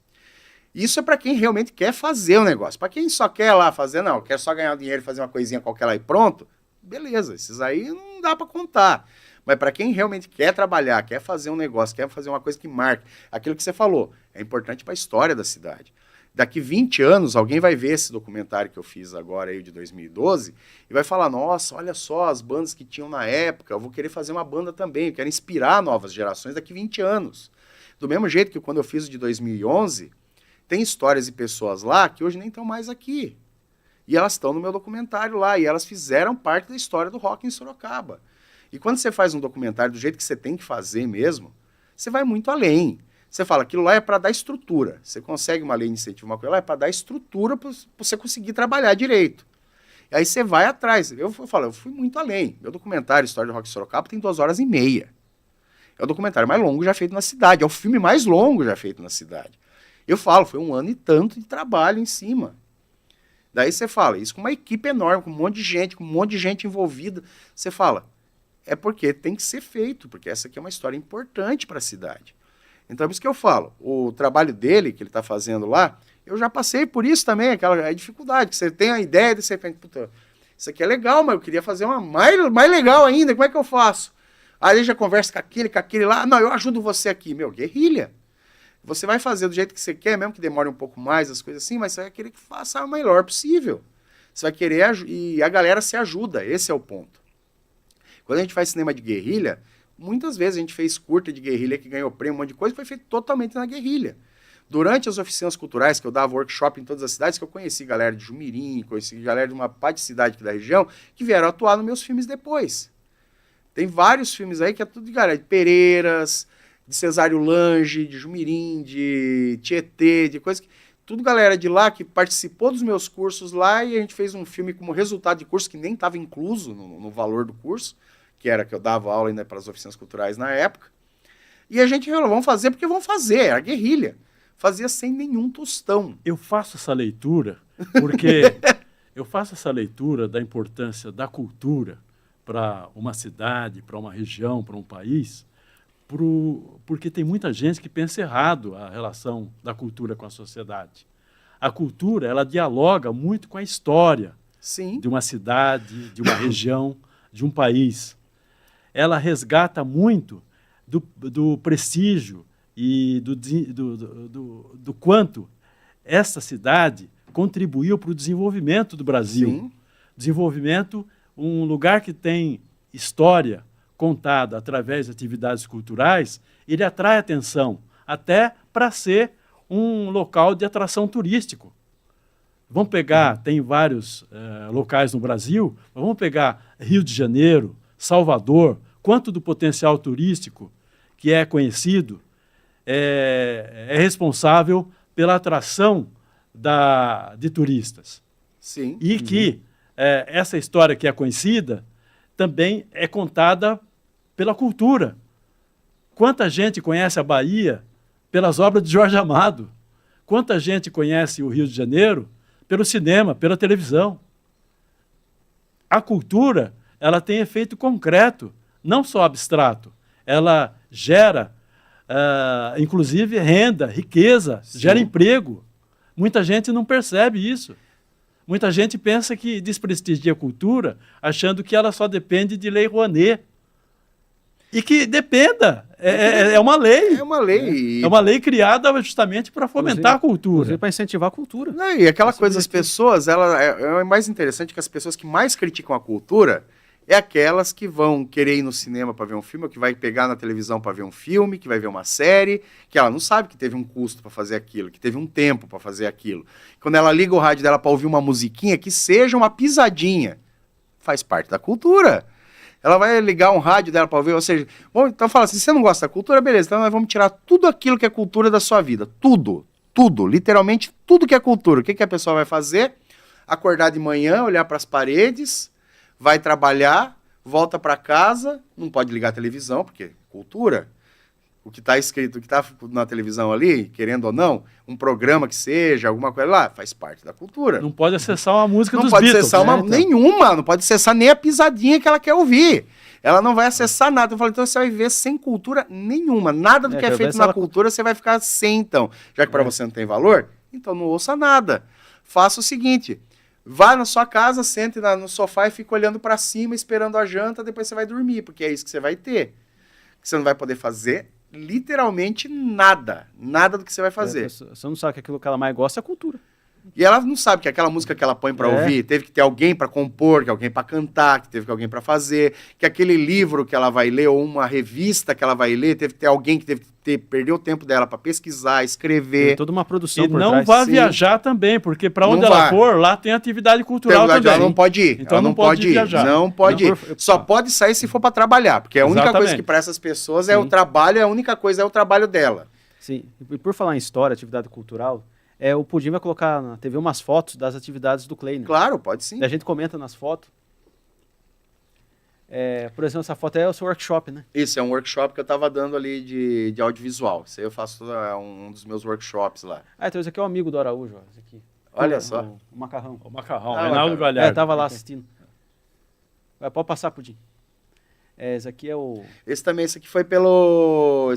Isso é para quem realmente quer fazer o negócio. Para quem só quer lá fazer, não, quer só ganhar dinheiro e fazer uma coisinha qualquer lá e pronto, beleza, esses aí não dá para contar. Mas para quem realmente quer trabalhar, quer fazer um negócio, quer fazer uma coisa que marque, aquilo que você falou, é importante para a história da cidade. Daqui 20 anos, alguém vai ver esse documentário que eu fiz agora, aí, de 2012, e vai falar, nossa, olha só as bandas que tinham na época, eu vou querer fazer uma banda também, eu quero inspirar novas gerações daqui 20 anos. Do mesmo jeito que quando eu fiz o de 2011, tem histórias e pessoas lá que hoje nem estão mais aqui. E elas estão no meu documentário lá, e elas fizeram parte da história do rock em Sorocaba. E quando você faz um documentário do jeito que você tem que fazer mesmo, você vai muito além. Você fala, aquilo lá é para dar estrutura. Você consegue uma lei de incentivo, uma coisa lá é para dar estrutura para você conseguir trabalhar direito. E aí você vai atrás. Eu fui muito além. Meu documentário História do Rock Sorocaba tem 2 horas e meia. É o documentário mais longo já feito na cidade. É o filme mais longo já feito na cidade. Eu falo, foi 1 ano e tanto de trabalho em cima. Daí você fala, isso com uma equipe enorme, com um monte de gente envolvida. Você fala, é porque tem que ser feito, porque essa aqui é uma história importante para a cidade. Então é por isso que eu falo, o trabalho dele, que ele está fazendo lá, eu já passei por isso também, aquela dificuldade, que você tem a ideia de você pensa, puta, isso aqui é legal, mas eu queria fazer uma mais legal ainda, como é que eu faço? Aí ele já conversa com aquele lá, não, eu ajudo você aqui, guerrilha. Você vai fazer do jeito que você quer, mesmo que demore um pouco mais, as coisas assim, mas você vai querer que faça o melhor possível. Você vai querer, e a galera se ajuda, esse é o ponto. Quando a gente faz cinema de guerrilha, muitas vezes a gente fez curta de guerrilha que ganhou prêmio, um monte de coisa, foi feito totalmente na guerrilha. Durante as oficinas culturais, que eu dava workshop em todas as cidades, que eu conheci galera de Jumirim, conheci galera de uma parte de cidade aqui da região, que vieram atuar nos meus filmes depois. Tem vários filmes aí que é tudo de galera, de Pereiras, de Cesário Lange, de Jumirim, de Tietê, de coisas que... Tudo galera de lá que participou dos meus cursos lá e a gente fez um filme como resultado de curso que nem estava incluso no valor do curso, que era que eu dava aula ainda para as oficinas culturais na época. E a gente falou, vamos fazer porque vamos fazer, era guerrilha. Fazia sem nenhum tostão. Eu faço essa leitura porque eu faço essa leitura da importância da cultura para uma cidade, para uma região, para um país, porque tem muita gente que pensa errado a relação da cultura com a sociedade. A cultura, ela dialoga muito com a história Sim. de uma cidade, de uma região, de um país. Ela resgata muito do prestígio e do quanto essa cidade contribuiu para o desenvolvimento do Brasil. Sim. Desenvolvimento, um lugar que tem história contada através de atividades culturais, ele atrai atenção, até para ser um local de atração turístico. Vamos pegar, tem vários locais no Brasil, mas vamos pegar Rio de Janeiro, Salvador, quanto do potencial turístico que é conhecido é responsável pela atração de turistas. Sim. E que essa história que é conhecida também é contada pela cultura. Quanta gente conhece a Bahia pelas obras de Jorge Amado? Quanta gente conhece o Rio de Janeiro pelo cinema, pela televisão? A cultura, ela tem efeito concreto, não só abstrato. Ela gera, inclusive, renda, riqueza, Sim. gera emprego. Muita gente não percebe isso. Muita gente pensa que desprestigia a cultura, achando que ela só depende de Lei Rouanet. E que dependa. É uma lei. É uma lei. É uma lei criada justamente para fomentar a cultura. Inclusive para incentivar a cultura. Não, e aquela coisa, as pessoas, é mais interessante que as pessoas que mais criticam a cultura é aquelas que vão querer ir no cinema para ver um filme, ou que vai pegar na televisão para ver um filme, que vai ver uma série, que ela não sabe que teve um custo para fazer aquilo, que teve um tempo para fazer aquilo. Quando ela liga o rádio dela para ouvir uma musiquinha, que seja uma pisadinha, faz parte da cultura. Ela vai ligar um rádio dela para ouvir, ou seja, bom, então fala assim, se você não gosta da cultura, beleza, então nós vamos tirar tudo aquilo que é cultura da sua vida, tudo, literalmente tudo que é cultura. O que a pessoa vai fazer? Acordar de manhã, olhar para as paredes, vai trabalhar, volta para casa, não pode ligar a televisão, porque cultura, o que está escrito, o que está na televisão ali, querendo ou não, um programa que seja, alguma coisa lá, faz parte da cultura. Não pode acessar uma música dos Não pode Beatles. acessar Então. nenhuma, não pode acessar nem a pisadinha que ela quer ouvir. Ela não vai acessar nada. Eu falei, então você vai viver sem cultura nenhuma. Nada do que é feito na cultura você vai ficar sem, então. Já que para você não tem valor, então não ouça nada. Faça o seguinte... Vá na sua casa, sente no sofá e fica olhando para cima, esperando a janta, depois você vai dormir, porque é isso que você vai ter. Você não vai poder fazer literalmente nada. Nada do que você vai fazer. Você não sabe que aquilo que ela mais gosta é cultura. E ela não sabe que aquela música que ela põe para ouvir, teve que ter alguém para compor, que alguém para cantar, que teve que alguém para fazer, que aquele livro que ela vai ler ou uma revista que ela vai ler, teve que ter alguém que teve que perdeu o tempo dela para pesquisar, escrever. Tem toda uma produção E por não trás. vá Sim. viajar também, porque para onde Não ela vá. for, lá tem atividade cultural também. Ela não pode ir. Então ela não pode ir. viajar. Não pode ir. Só pode sair se for para trabalhar, porque a única coisa Exatamente. que para essas pessoas é Sim. o trabalho, a única coisa é o trabalho dela. Sim, e por falar em história, atividade cultural, o Pudim vai colocar na TV umas fotos das atividades do Kleiner. Claro, pode sim. E a gente comenta nas fotos. Por exemplo, essa foto é o seu workshop, né? Isso, é um workshop que eu estava dando ali de audiovisual. Isso aí eu faço um dos meus workshops lá. Então esse aqui é o amigo do Araújo, ó, esse aqui. Olha só. O macarrão. O macarrão, Ah, Reinaldo macarrão. Galhardo. Tava lá assistindo. Pode passar, Pudim. Esse aqui é o... Esse aqui foi pelo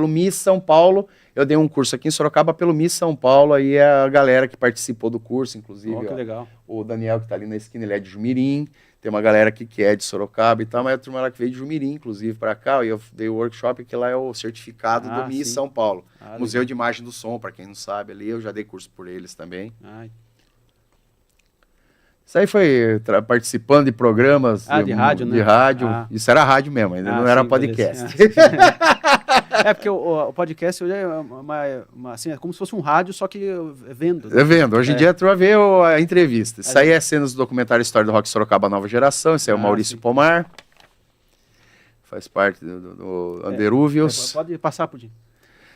Miss São Paulo. Eu dei um curso aqui em Sorocaba pelo Miss São Paulo. Aí é a galera que participou do curso, inclusive. que ó, legal. o Daniel, que tá ali na esquina, ele é de Jumirim. Tem uma galera aqui que é de Sorocaba e tal, mas a turma lá que veio de Jumirim, inclusive, para cá. E eu dei o workshop, que lá é o certificado do Miss sim. São Paulo. Museu legal. de Imagem do Som, para quem não sabe ali. Eu já dei curso por eles também. Isso aí foi participando de programas de rádio, né? De rádio. Ah. Isso era rádio mesmo, ainda não era sim, podcast. beleza. Porque o podcast hoje é assim, é como se fosse um rádio, só que vendo. Né? É vendo. Hoje em dia tu vai ver a entrevista. Isso aí é cenas do documentário História do Rock Sorocaba Nova Geração. Isso aí é o Maurício sim. Pomar. faz parte do Anderúvios. Pode passar, Pudim.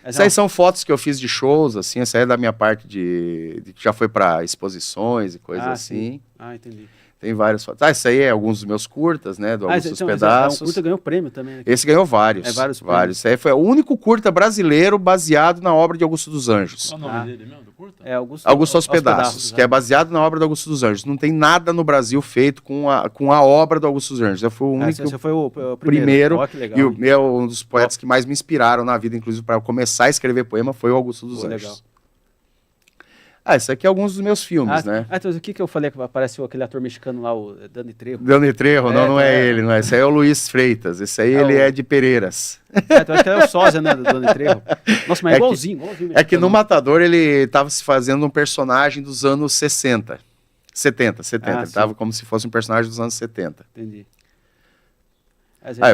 Isso aí são fotos que eu fiz de shows, assim, essa aí é da minha parte de que já foi para exposições e coisas assim. Sim. Ah, entendi. Tem várias fotos. Isso aí é alguns dos meus curtas, né, do Augusto dos então, Pedaços. O curta ganhou prêmio também. Né? Esse ganhou vários. Vários. Esse aí foi o único curta brasileiro baseado na obra de Augusto dos Anjos. Qual o nome dele mesmo, do curta? É Augusto aos Pedaços, que é baseado na obra do Augusto dos Anjos. Não tem nada no Brasil feito com a obra do Augusto dos Anjos. Eu fui o único. Você foi o primeiro. Oh, que legal, e um dos poetas que mais me inspiraram na vida, inclusive, para começar a escrever poema, foi o Augusto dos Anjos. Legal. Isso aqui é alguns dos meus filmes, né? Então o que eu falei que apareceu aquele ator mexicano lá, o Dani Trejo? Dani Trejo, não é ele, não é. Esse aí é o Luiz Freitas, esse aí ele é de Pereiras. Então acho que ele é o sósia, né, do Dani Trejo. Nossa, mas igualzinho. É que no Matador ele estava se fazendo um personagem dos anos 60. 70. Ele estava como se fosse um personagem dos anos 70. Entendi.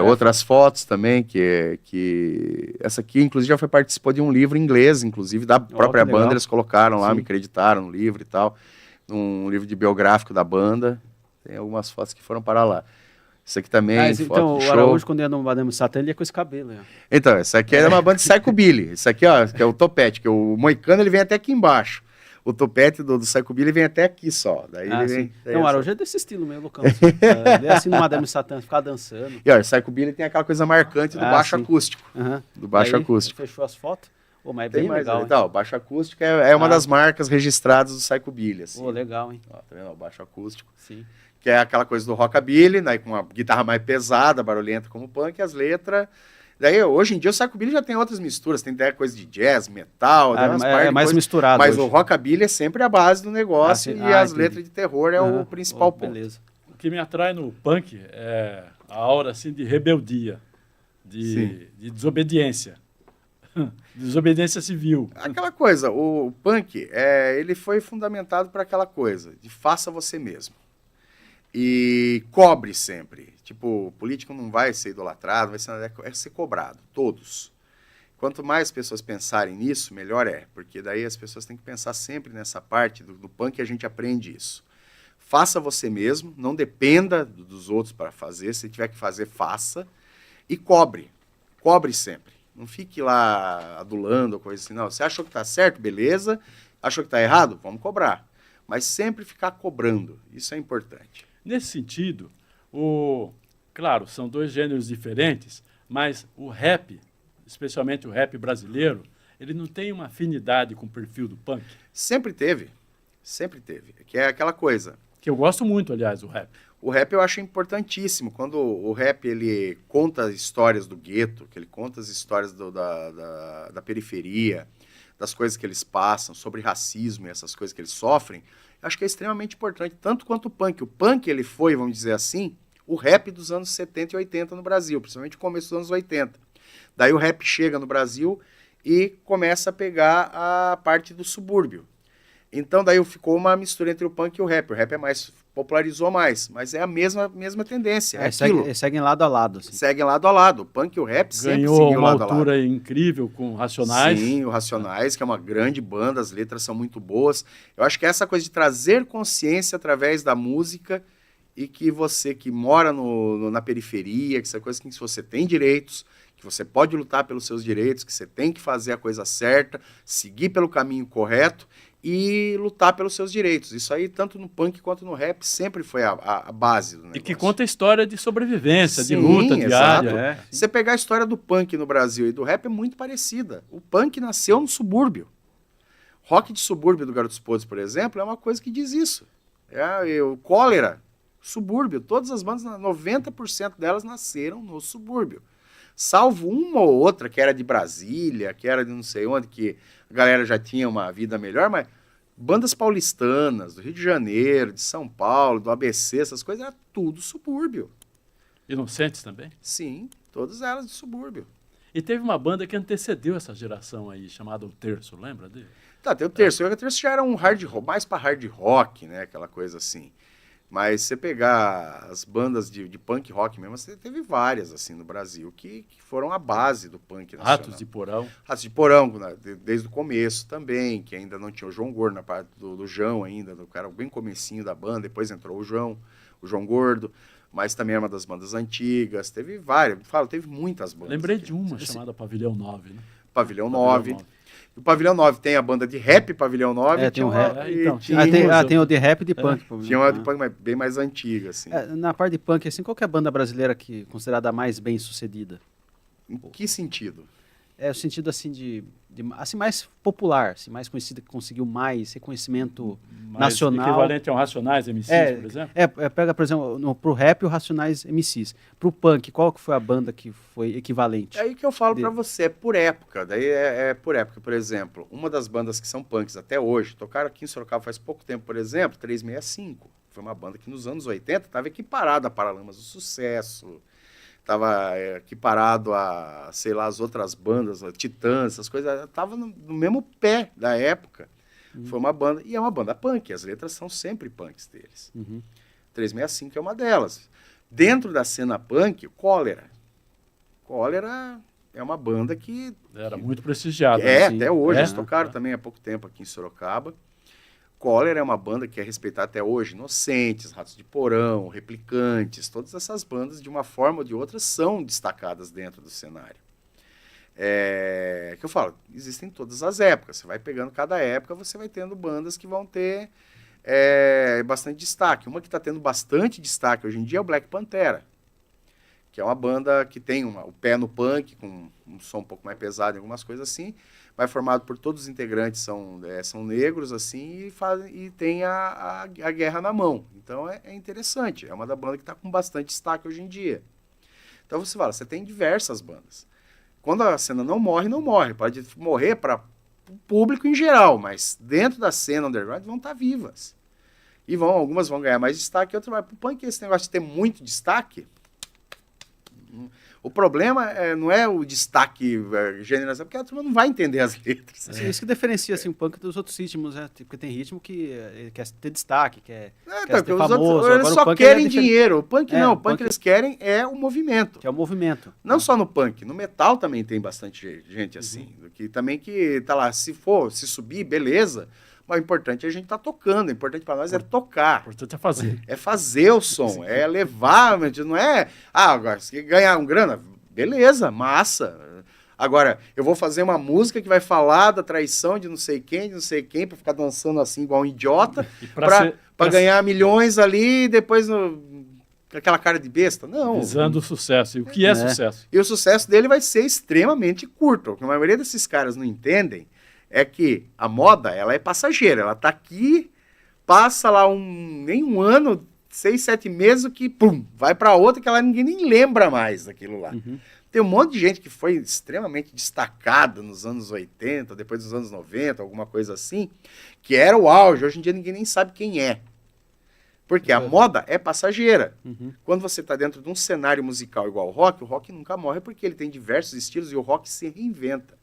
Outras fotos também, que essa aqui, inclusive, já participou de um livro em inglês, inclusive, da própria banda, eles colocaram lá, me acreditaram no livro e tal, num livro de biográfico da banda, tem algumas fotos que foram para lá. Isso aqui também, foto então, de o show. Araújo, quando ia no Madame Satã, ele ia com esse cabelo. Então, essa aqui é uma banda de Psychobilly, isso aqui, ó, que é o topete, que o moicano, ele vem até aqui embaixo. O topete do Psychobilly vem até aqui só. Daí ele vem. Não, o Araújo é desse estilo meio loucão. Ele é assim no Madame Satã, ficar dançando. E olha, o Psychobilly tem aquela coisa marcante do baixo acústico. Do baixo acústico. Fechou as fotos. Mas é tem bem mais legal. Então, o baixo acústico é uma das marcas registradas do Psychobilly. Assim. Legal, hein? Ó, tá vendo? O baixo acústico. Sim. Que é aquela coisa do rockabilly, né, com uma guitarra mais pesada, barulhenta como punk, e as letras. Daí, hoje em dia, o Psychobilly já tem outras misturas, tem até coisa de jazz, metal, é mais misturado. Mas hoje. O rockabilly é sempre a base do negócio e as letras de terror é o principal ponto. Beleza. O que me atrai no punk é a aura assim, de rebeldia, de desobediência. Desobediência civil. Aquela coisa, o punk, ele foi fundamentado para aquela coisa, de faça você mesmo. E cobre sempre. Tipo, o político não vai ser idolatrado, vai ser cobrado, todos. Quanto mais pessoas pensarem nisso, melhor é, porque daí as pessoas têm que pensar sempre nessa parte do punk, a gente aprende isso. Faça você mesmo, não dependa dos outros para fazer, se tiver que fazer, faça, e cobre sempre. Não fique lá adulando ou coisa assim, não. Você achou que está certo? Beleza. Achou que está errado? Vamos cobrar. Mas sempre ficar cobrando, isso é importante. Nesse sentido, claro, são dois gêneros diferentes, mas o rap, especialmente o rap brasileiro, ele não tem uma afinidade com o perfil do punk? Sempre teve. Que é aquela coisa. Que eu gosto muito, aliás, do rap. O rap eu acho importantíssimo. Quando o rap ele conta as histórias do gueto, que ele conta as histórias da periferia, das coisas que eles passam, sobre racismo e essas coisas que eles sofrem, eu acho que é extremamente importante, tanto quanto o punk. O punk, ele foi, vamos dizer assim, o rap dos anos 70 e 80 no Brasil, principalmente no começo dos anos 80. Daí o rap chega no Brasil e começa a pegar a parte do subúrbio. Então daí ficou uma mistura entre o punk e o rap. O rap popularizou mais, mas é a mesma tendência. Seguem lado a lado. Assim. Seguem lado a lado. O punk e o rap sempre ganhou seguiam uma lado a lado. altura incrível com o Racionais. Sim, o Racionais, que é uma grande banda, as letras são muito boas. Eu acho que essa coisa de trazer consciência através da música e que você que mora na periferia, que essa coisa que você tem direitos, que você pode lutar pelos seus direitos, que você tem que fazer a coisa certa, seguir pelo caminho correto e lutar pelos seus direitos. Isso aí, tanto no punk quanto no rap, sempre foi a base do negócio. E que conta a história de sobrevivência, de luta diária. Você pegar a história do punk no Brasil e do rap é muito parecida. O punk nasceu no subúrbio. Rock de subúrbio do Garotos Podres, por exemplo, é uma coisa que diz isso. O Cólera, subúrbio. Todas as bandas, 90% delas nasceram no subúrbio. Salvo uma ou outra que era de Brasília, que era de não sei onde, que a galera já tinha uma vida melhor, mas bandas paulistanas, do Rio de Janeiro, de São Paulo, do ABC, essas coisas, era tudo subúrbio. Inocentes também? Sim, todas elas de subúrbio. E teve uma banda que antecedeu essa geração aí, chamada O Terço, lembra dele? Tá, tem o Terço. O Terço já era um hard rock, mais para hard rock, né, aquela coisa assim. Mas você pegar as bandas de punk rock mesmo, você teve várias assim no Brasil que foram a base do punk nacional. Ratos de Porão. Ratos de Porão, né, desde o começo também, que ainda não tinha o João Gordo na parte do João ainda, o cara bem comecinho da banda, depois entrou o João Gordo. mas também é uma das bandas antigas. Teve várias, teve muitas bandas. Lembrei aqui. de uma chamada Pavilhão 9, né? Pavilhão 9. O Pavilhão 9 tem a banda de rap Pavilhão 9. Tem um rap. Tem o de rap e de punk. Tinha uma de punk bem mais antiga, assim. Na parte de punk, assim, qual que é a banda brasileira que é considerada a mais bem sucedida? Em que sentido? É o sentido assim assim, mais popular, assim, mais conhecida, que conseguiu mais reconhecimento nacional. Equivalente ao Racionais MCs, por exemplo? Pega, por exemplo, pro rap o Racionais MCs. Pro punk, qual que foi a banda que foi equivalente? É aí que eu falo pra você, é por época. Daí é por época, por exemplo, uma das bandas que são punks até hoje, tocaram aqui em Sorocaba faz pouco tempo, por exemplo, 365. Foi uma banda que nos anos 80 estava equiparada a Paralamas do Sucesso, estava equiparado a, sei lá, as outras bandas, a Titãs, essas coisas, estava no mesmo pé da época. Foi uma banda, e é uma banda punk, as letras são sempre punks deles. 365 é uma delas. Dentro da cena punk, Cólera. Cólera é uma banda que... Era muito prestigiada. Assim. Até hoje, eles tocaram também há pouco tempo aqui em Sorocaba. Cólera é uma banda que é respeitada até hoje. Inocentes, Ratos de Porão, Replicantes, todas essas bandas, de uma forma ou de outra, são destacadas dentro do cenário. Que eu falo, existem todas as épocas. Você vai pegando cada época, você vai tendo bandas que vão ter bastante destaque. Uma que está tendo bastante destaque hoje em dia é o Black Pantera, que é uma banda que tem o pé no punk, com um som um pouco mais pesado em algumas coisas assim, mas formado por todos os integrantes são negros, assim, e tem a guerra na mão. Então é interessante, é uma da banda que está com bastante destaque hoje em dia. Então você fala, você tem diversas bandas. Quando a cena não morre. Pode morrer para o público em geral, mas dentro da cena underground vão estar vivas. E algumas vão ganhar mais destaque, outras vai para o punk. Esse negócio de ter muito destaque... O problema não é o destaque generalização, porque a turma não vai entender as letras. Isso que diferencia assim, o punk dos outros ritmos, né? Porque tem ritmo que quer ter destaque, quer ser famoso. Eles só querem dinheiro. O punk não, o punk eles querem é o movimento. Que é o movimento. Não só no punk, no metal também tem bastante gente assim, que também que tá lá, se subir, beleza, mas o importante é a gente estar tocando, o importante para nós é tocar. O importante é fazer. É fazer o som, é levar, não é... agora, se ganhar um grana, beleza, massa. Agora, eu vou fazer uma música que vai falar da traição de não sei quem, para ficar dançando assim igual um idiota, para ganhar milhões ali e depois... aquela cara de besta? Não. Visando o sucesso. E o que é sucesso? E o sucesso dele vai ser extremamente curto. O que a maioria desses caras não entendem é que a moda, ela é passageira. Ela tá aqui, passa lá nem um ano, 6, 7 meses, que pum, vai para outra que ninguém nem lembra mais daquilo lá. Tem um monte de gente que foi extremamente destacada nos anos 80, depois dos anos 90, alguma coisa assim, que era o auge. Hoje em dia ninguém nem sabe quem é. Porque a moda é passageira. Quando você está dentro de um cenário musical igual o rock nunca morre porque ele tem diversos estilos e o rock se reinventa.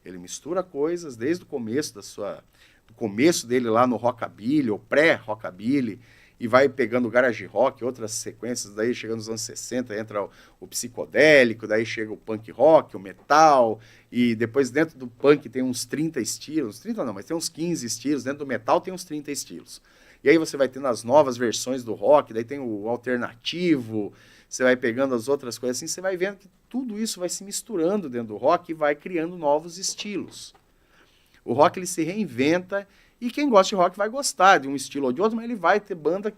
Ele mistura coisas desde o começo do começo dele lá no rockabilly, ou pré-rockabilly, e vai pegando o garage rock, outras sequências, daí chega nos anos 60, entra o psicodélico, daí chega o punk rock, o metal, e depois dentro do punk tem uns 30 estilos, 30 não, mas tem uns 15 estilos, dentro do metal tem uns 30 estilos. E aí você vai tendo as novas versões do rock, daí tem o alternativo, você vai pegando as outras coisas assim, você vai vendo que tudo isso vai se misturando dentro do rock e vai criando novos estilos. O rock ele se reinventa e quem gosta de rock vai gostar de um estilo ou de outro, mas ele vai ter banda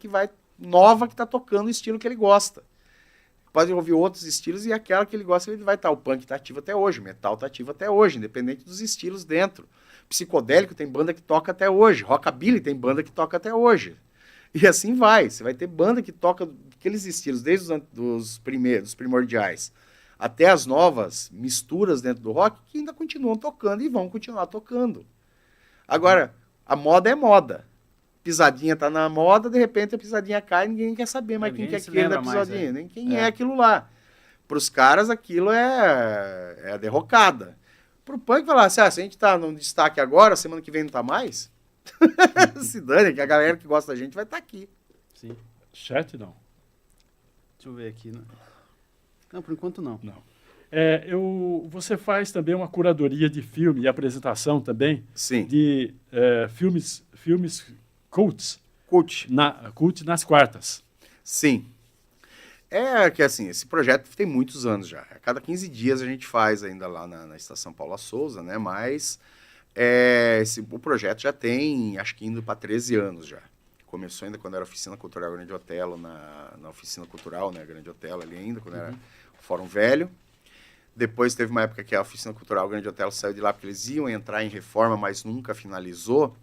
nova que está tocando o estilo que ele gosta. Pode ouvir outros estilos e aquela que ele gosta ele vai estar. O punk está ativo até hoje, o metal está ativo até hoje, independente dos estilos dentro. Psicodélico tem banda que toca até hoje, rockabilly tem banda que toca até hoje. E assim vai, você vai ter banda que toca aqueles estilos, desde os primordiais, até as novas misturas dentro do rock, que ainda continuam tocando e vão continuar tocando. Agora, a moda é moda. Pisadinha tá na moda, de repente a pisadinha cai e ninguém quer saber mais quem que é aquele da pisadinha, nem quem é aquilo lá. Para os caras, aquilo é a derrocada. Pro punk falar assim, se a gente tá no destaque agora, semana que vem não tá mais, se dane, que a galera que gosta da gente vai estar aqui. Sim. Chat não. Deixa eu ver aqui. Não, por enquanto não. Não. Você faz também uma curadoria de filme e apresentação também. Sim. De filmes cults. Cult. Cult nas quartas. Sim. É que assim, esse projeto tem muitos anos já. A cada 15 dias a gente faz ainda lá na Estação Paula Souza, né? Mas o projeto já tem, acho que indo para 13 anos já. Começou ainda quando era Oficina Cultural Grande Otelo, na Oficina Cultural, né? Grande Otelo ali ainda, quando era o Fórum Velho. Depois teve uma época que a Oficina Cultural Grande Otelo saiu de lá porque eles iam entrar em reforma, mas nunca finalizou.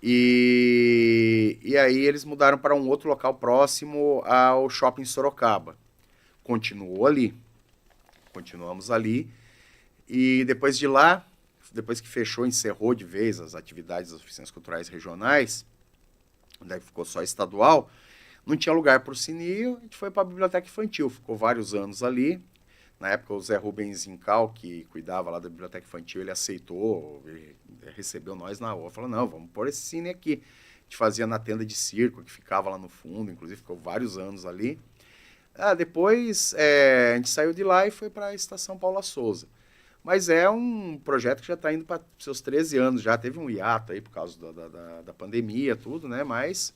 E aí eles mudaram para um outro local próximo ao Shopping Sorocaba. Continuou ali. Continuamos ali. E depois de lá, depois que fechou, encerrou de vez as atividades das oficinas culturais regionais, daí ficou só estadual, não tinha lugar para o Cine, a gente foi para a Biblioteca Infantil. Ficou vários anos ali. Na época, o Zé Rubens Incal, que cuidava lá da Biblioteca Infantil, ele aceitou, ele recebeu nós na rua, falou, não, vamos pôr esse cine aqui. A gente fazia na tenda de circo, que ficava lá no fundo, inclusive ficou vários anos ali. Depois, a gente saiu de lá e foi para a Estação Paula Souza. Mas é um projeto que já está indo para seus 13 anos, já teve um hiato aí por causa da pandemia, tudo, né, mas...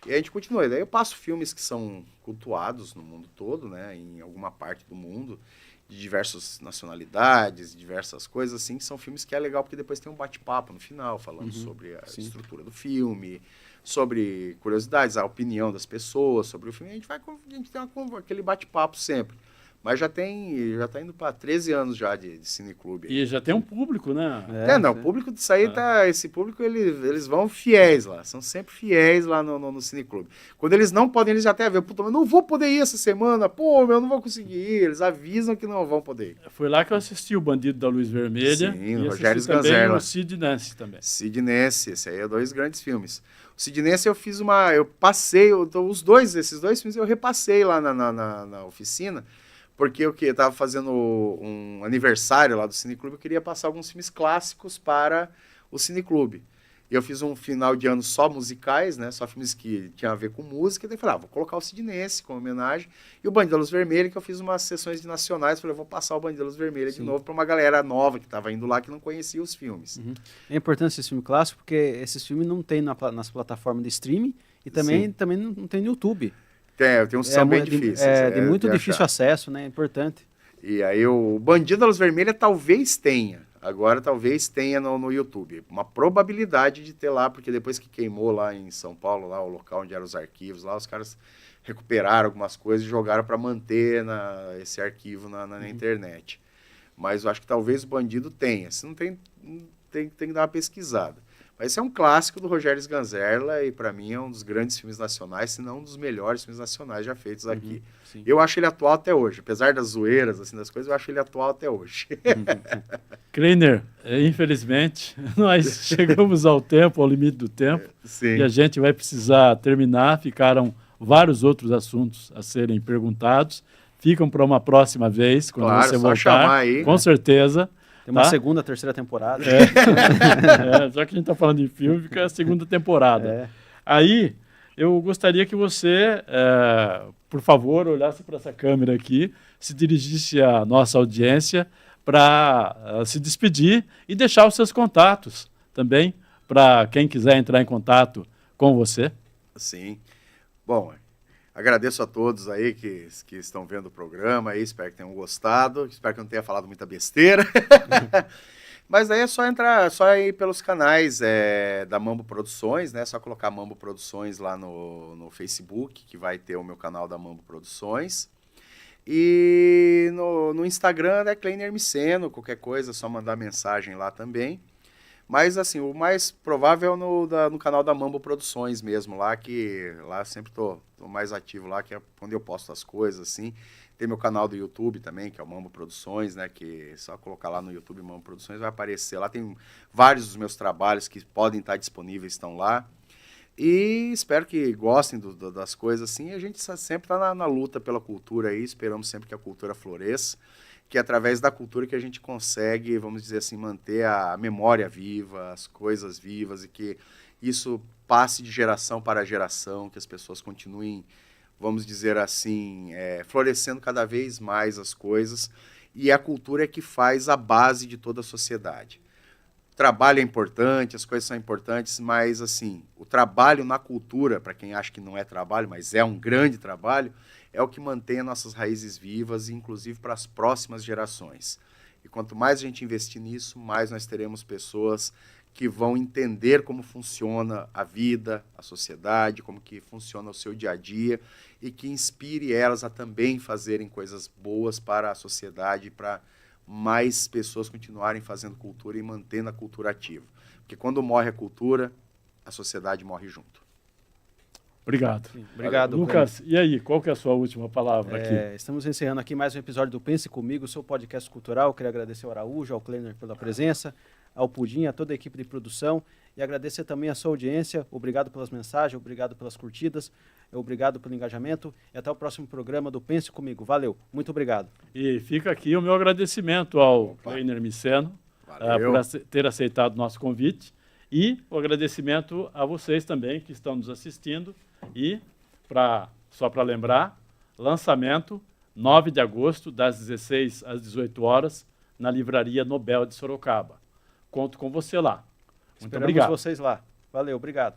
E a gente continua. Daí eu passo filmes que são cultuados no mundo todo, né, em alguma parte do mundo, de diversas nacionalidades, diversas coisas assim, que são filmes que é legal porque depois tem um bate-papo no final, falando sobre a estrutura do filme, sobre curiosidades, a opinião das pessoas sobre o filme. A gente tem aquele bate-papo sempre. Mas já está indo para 13 anos já de cineclube. E já tem um público, né? O público disso aí esse público, eles vão fiéis lá, são sempre fiéis lá no cineclube. Quando eles não podem, eles já até veem, puta, eu não vou poder ir essa semana, pô, eu não vou conseguir ir, eles avisam que não vão poder ir. Foi lá que eu assisti o Bandido da Luz Vermelha. Sim, e Rogério também Sganzerla. o Sid Nance também. Sid Nance, esse aí é 2 grandes filmes. O Sid Nance eu passei, esses dois filmes eu repassei lá na oficina, porque eu estava fazendo um aniversário lá do Cineclube, eu queria passar alguns filmes clássicos para o Cineclube. E eu fiz um final de ano só musicais, né, só filmes que tinham a ver com música, e daí falei, vou colocar o Sid Nance como homenagem, e o Bandido da Luz Vermelha, que eu fiz umas sessões de nacionais, falei, vou passar o Bandido da Luz Vermelha de novo para uma galera nova que estava indo lá, que não conhecia os filmes. É importante esse filme clássico, porque esses filmes não tem nas plataformas de streaming, e também não tem no YouTube. Tem uns que são bem difíceis. De muito difícil acesso, né? É importante. E aí o Bandido da Luz Vermelha talvez tenha. Agora talvez tenha no YouTube. Uma probabilidade de ter lá, porque depois que queimou lá em São Paulo, lá o local onde eram os arquivos, lá os caras recuperaram algumas coisas e jogaram para manter esse arquivo na internet. Mas eu acho que talvez o Bandido tenha. Se não tem que dar uma pesquisada. Mas esse é um clássico do Rogério Sganzerla e, para mim, é um dos grandes filmes nacionais, se não um dos melhores filmes nacionais já feitos aqui. Eu acho ele atual até hoje. Apesar das zoeiras, assim, das coisas, eu acho ele atual até hoje. Kleiner, infelizmente, nós chegamos ao limite do tempo, Sim. E a gente vai precisar terminar. Ficaram vários outros assuntos a serem perguntados. Ficam para uma próxima vez, quando você voltar, chamar aí, com certeza. Tem uma segunda, terceira temporada. Já que a gente está falando de filme, fica a segunda temporada. Aí, eu gostaria que você, por favor, olhasse para essa câmera aqui, se dirigisse à nossa audiência para se despedir e deixar os seus contatos também, para quem quiser entrar em contato com você. Sim. Bom, agradeço a todos aí que estão vendo o programa, aí, espero que tenham gostado, espero que eu não tenha falado muita besteira. Mas aí é só ir pelos canais da Mambo Produções, né? Só colocar Mambo Produções lá no Facebook, que vai ter o meu canal da Mambo Produções. E no Instagram é Kleiner Miceno, qualquer coisa, é só mandar mensagem lá também. Mas, assim, o mais provável é no canal da Mambo Produções mesmo, lá eu sempre tô mais ativo lá, que é onde eu posto as coisas, assim. Tem meu canal do YouTube também, que é o Mambo Produções, né, que é só colocar lá no YouTube Mambo Produções, vai aparecer. Lá tem vários dos meus trabalhos que podem estar disponíveis, estão lá. E espero que gostem das coisas, assim. A gente sempre está na luta pela cultura aí, esperamos sempre que a cultura floresça, que é através da cultura que a gente consegue, vamos dizer assim, manter a memória viva, as coisas vivas, e que isso passe de geração para geração, que as pessoas continuem, vamos dizer assim, florescendo cada vez mais as coisas, e a cultura é que faz a base de toda a sociedade. O trabalho é importante, as coisas são importantes, mas assim, o trabalho na cultura, para quem acha que não é trabalho, mas é um grande trabalho, é o que mantém as nossas raízes vivas, inclusive para as próximas gerações. E quanto mais a gente investir nisso, mais nós teremos pessoas que vão entender como funciona a vida, a sociedade, como que funciona o seu dia a dia e que inspire elas a também fazerem coisas boas para a sociedade, para mais pessoas continuarem fazendo cultura e mantendo a cultura ativa. Porque quando morre a cultura, a sociedade morre junto. Obrigado. Sim, obrigado, Lucas, e aí, qual que é a sua última palavra aqui? Estamos encerrando aqui mais um episódio do Pense Comigo, seu podcast cultural. Queria agradecer ao Araújo, ao Kleiner pela presença, ao Pudim, a toda a equipe de produção e agradecer também a sua audiência. Obrigado pelas mensagens, obrigado pelas curtidas, obrigado pelo engajamento e até o próximo programa do Pense Comigo. Valeu, muito obrigado. E fica aqui o meu agradecimento ao Kleiner Miceno por ter aceitado o nosso convite e o agradecimento a vocês também que estão nos assistindo e, só para lembrar, lançamento 9 de agosto, das 16 às 18 horas, na Livraria Nobel de Sorocaba. Conto com você lá. Muito obrigado. Esperamos vocês lá. Valeu, obrigado.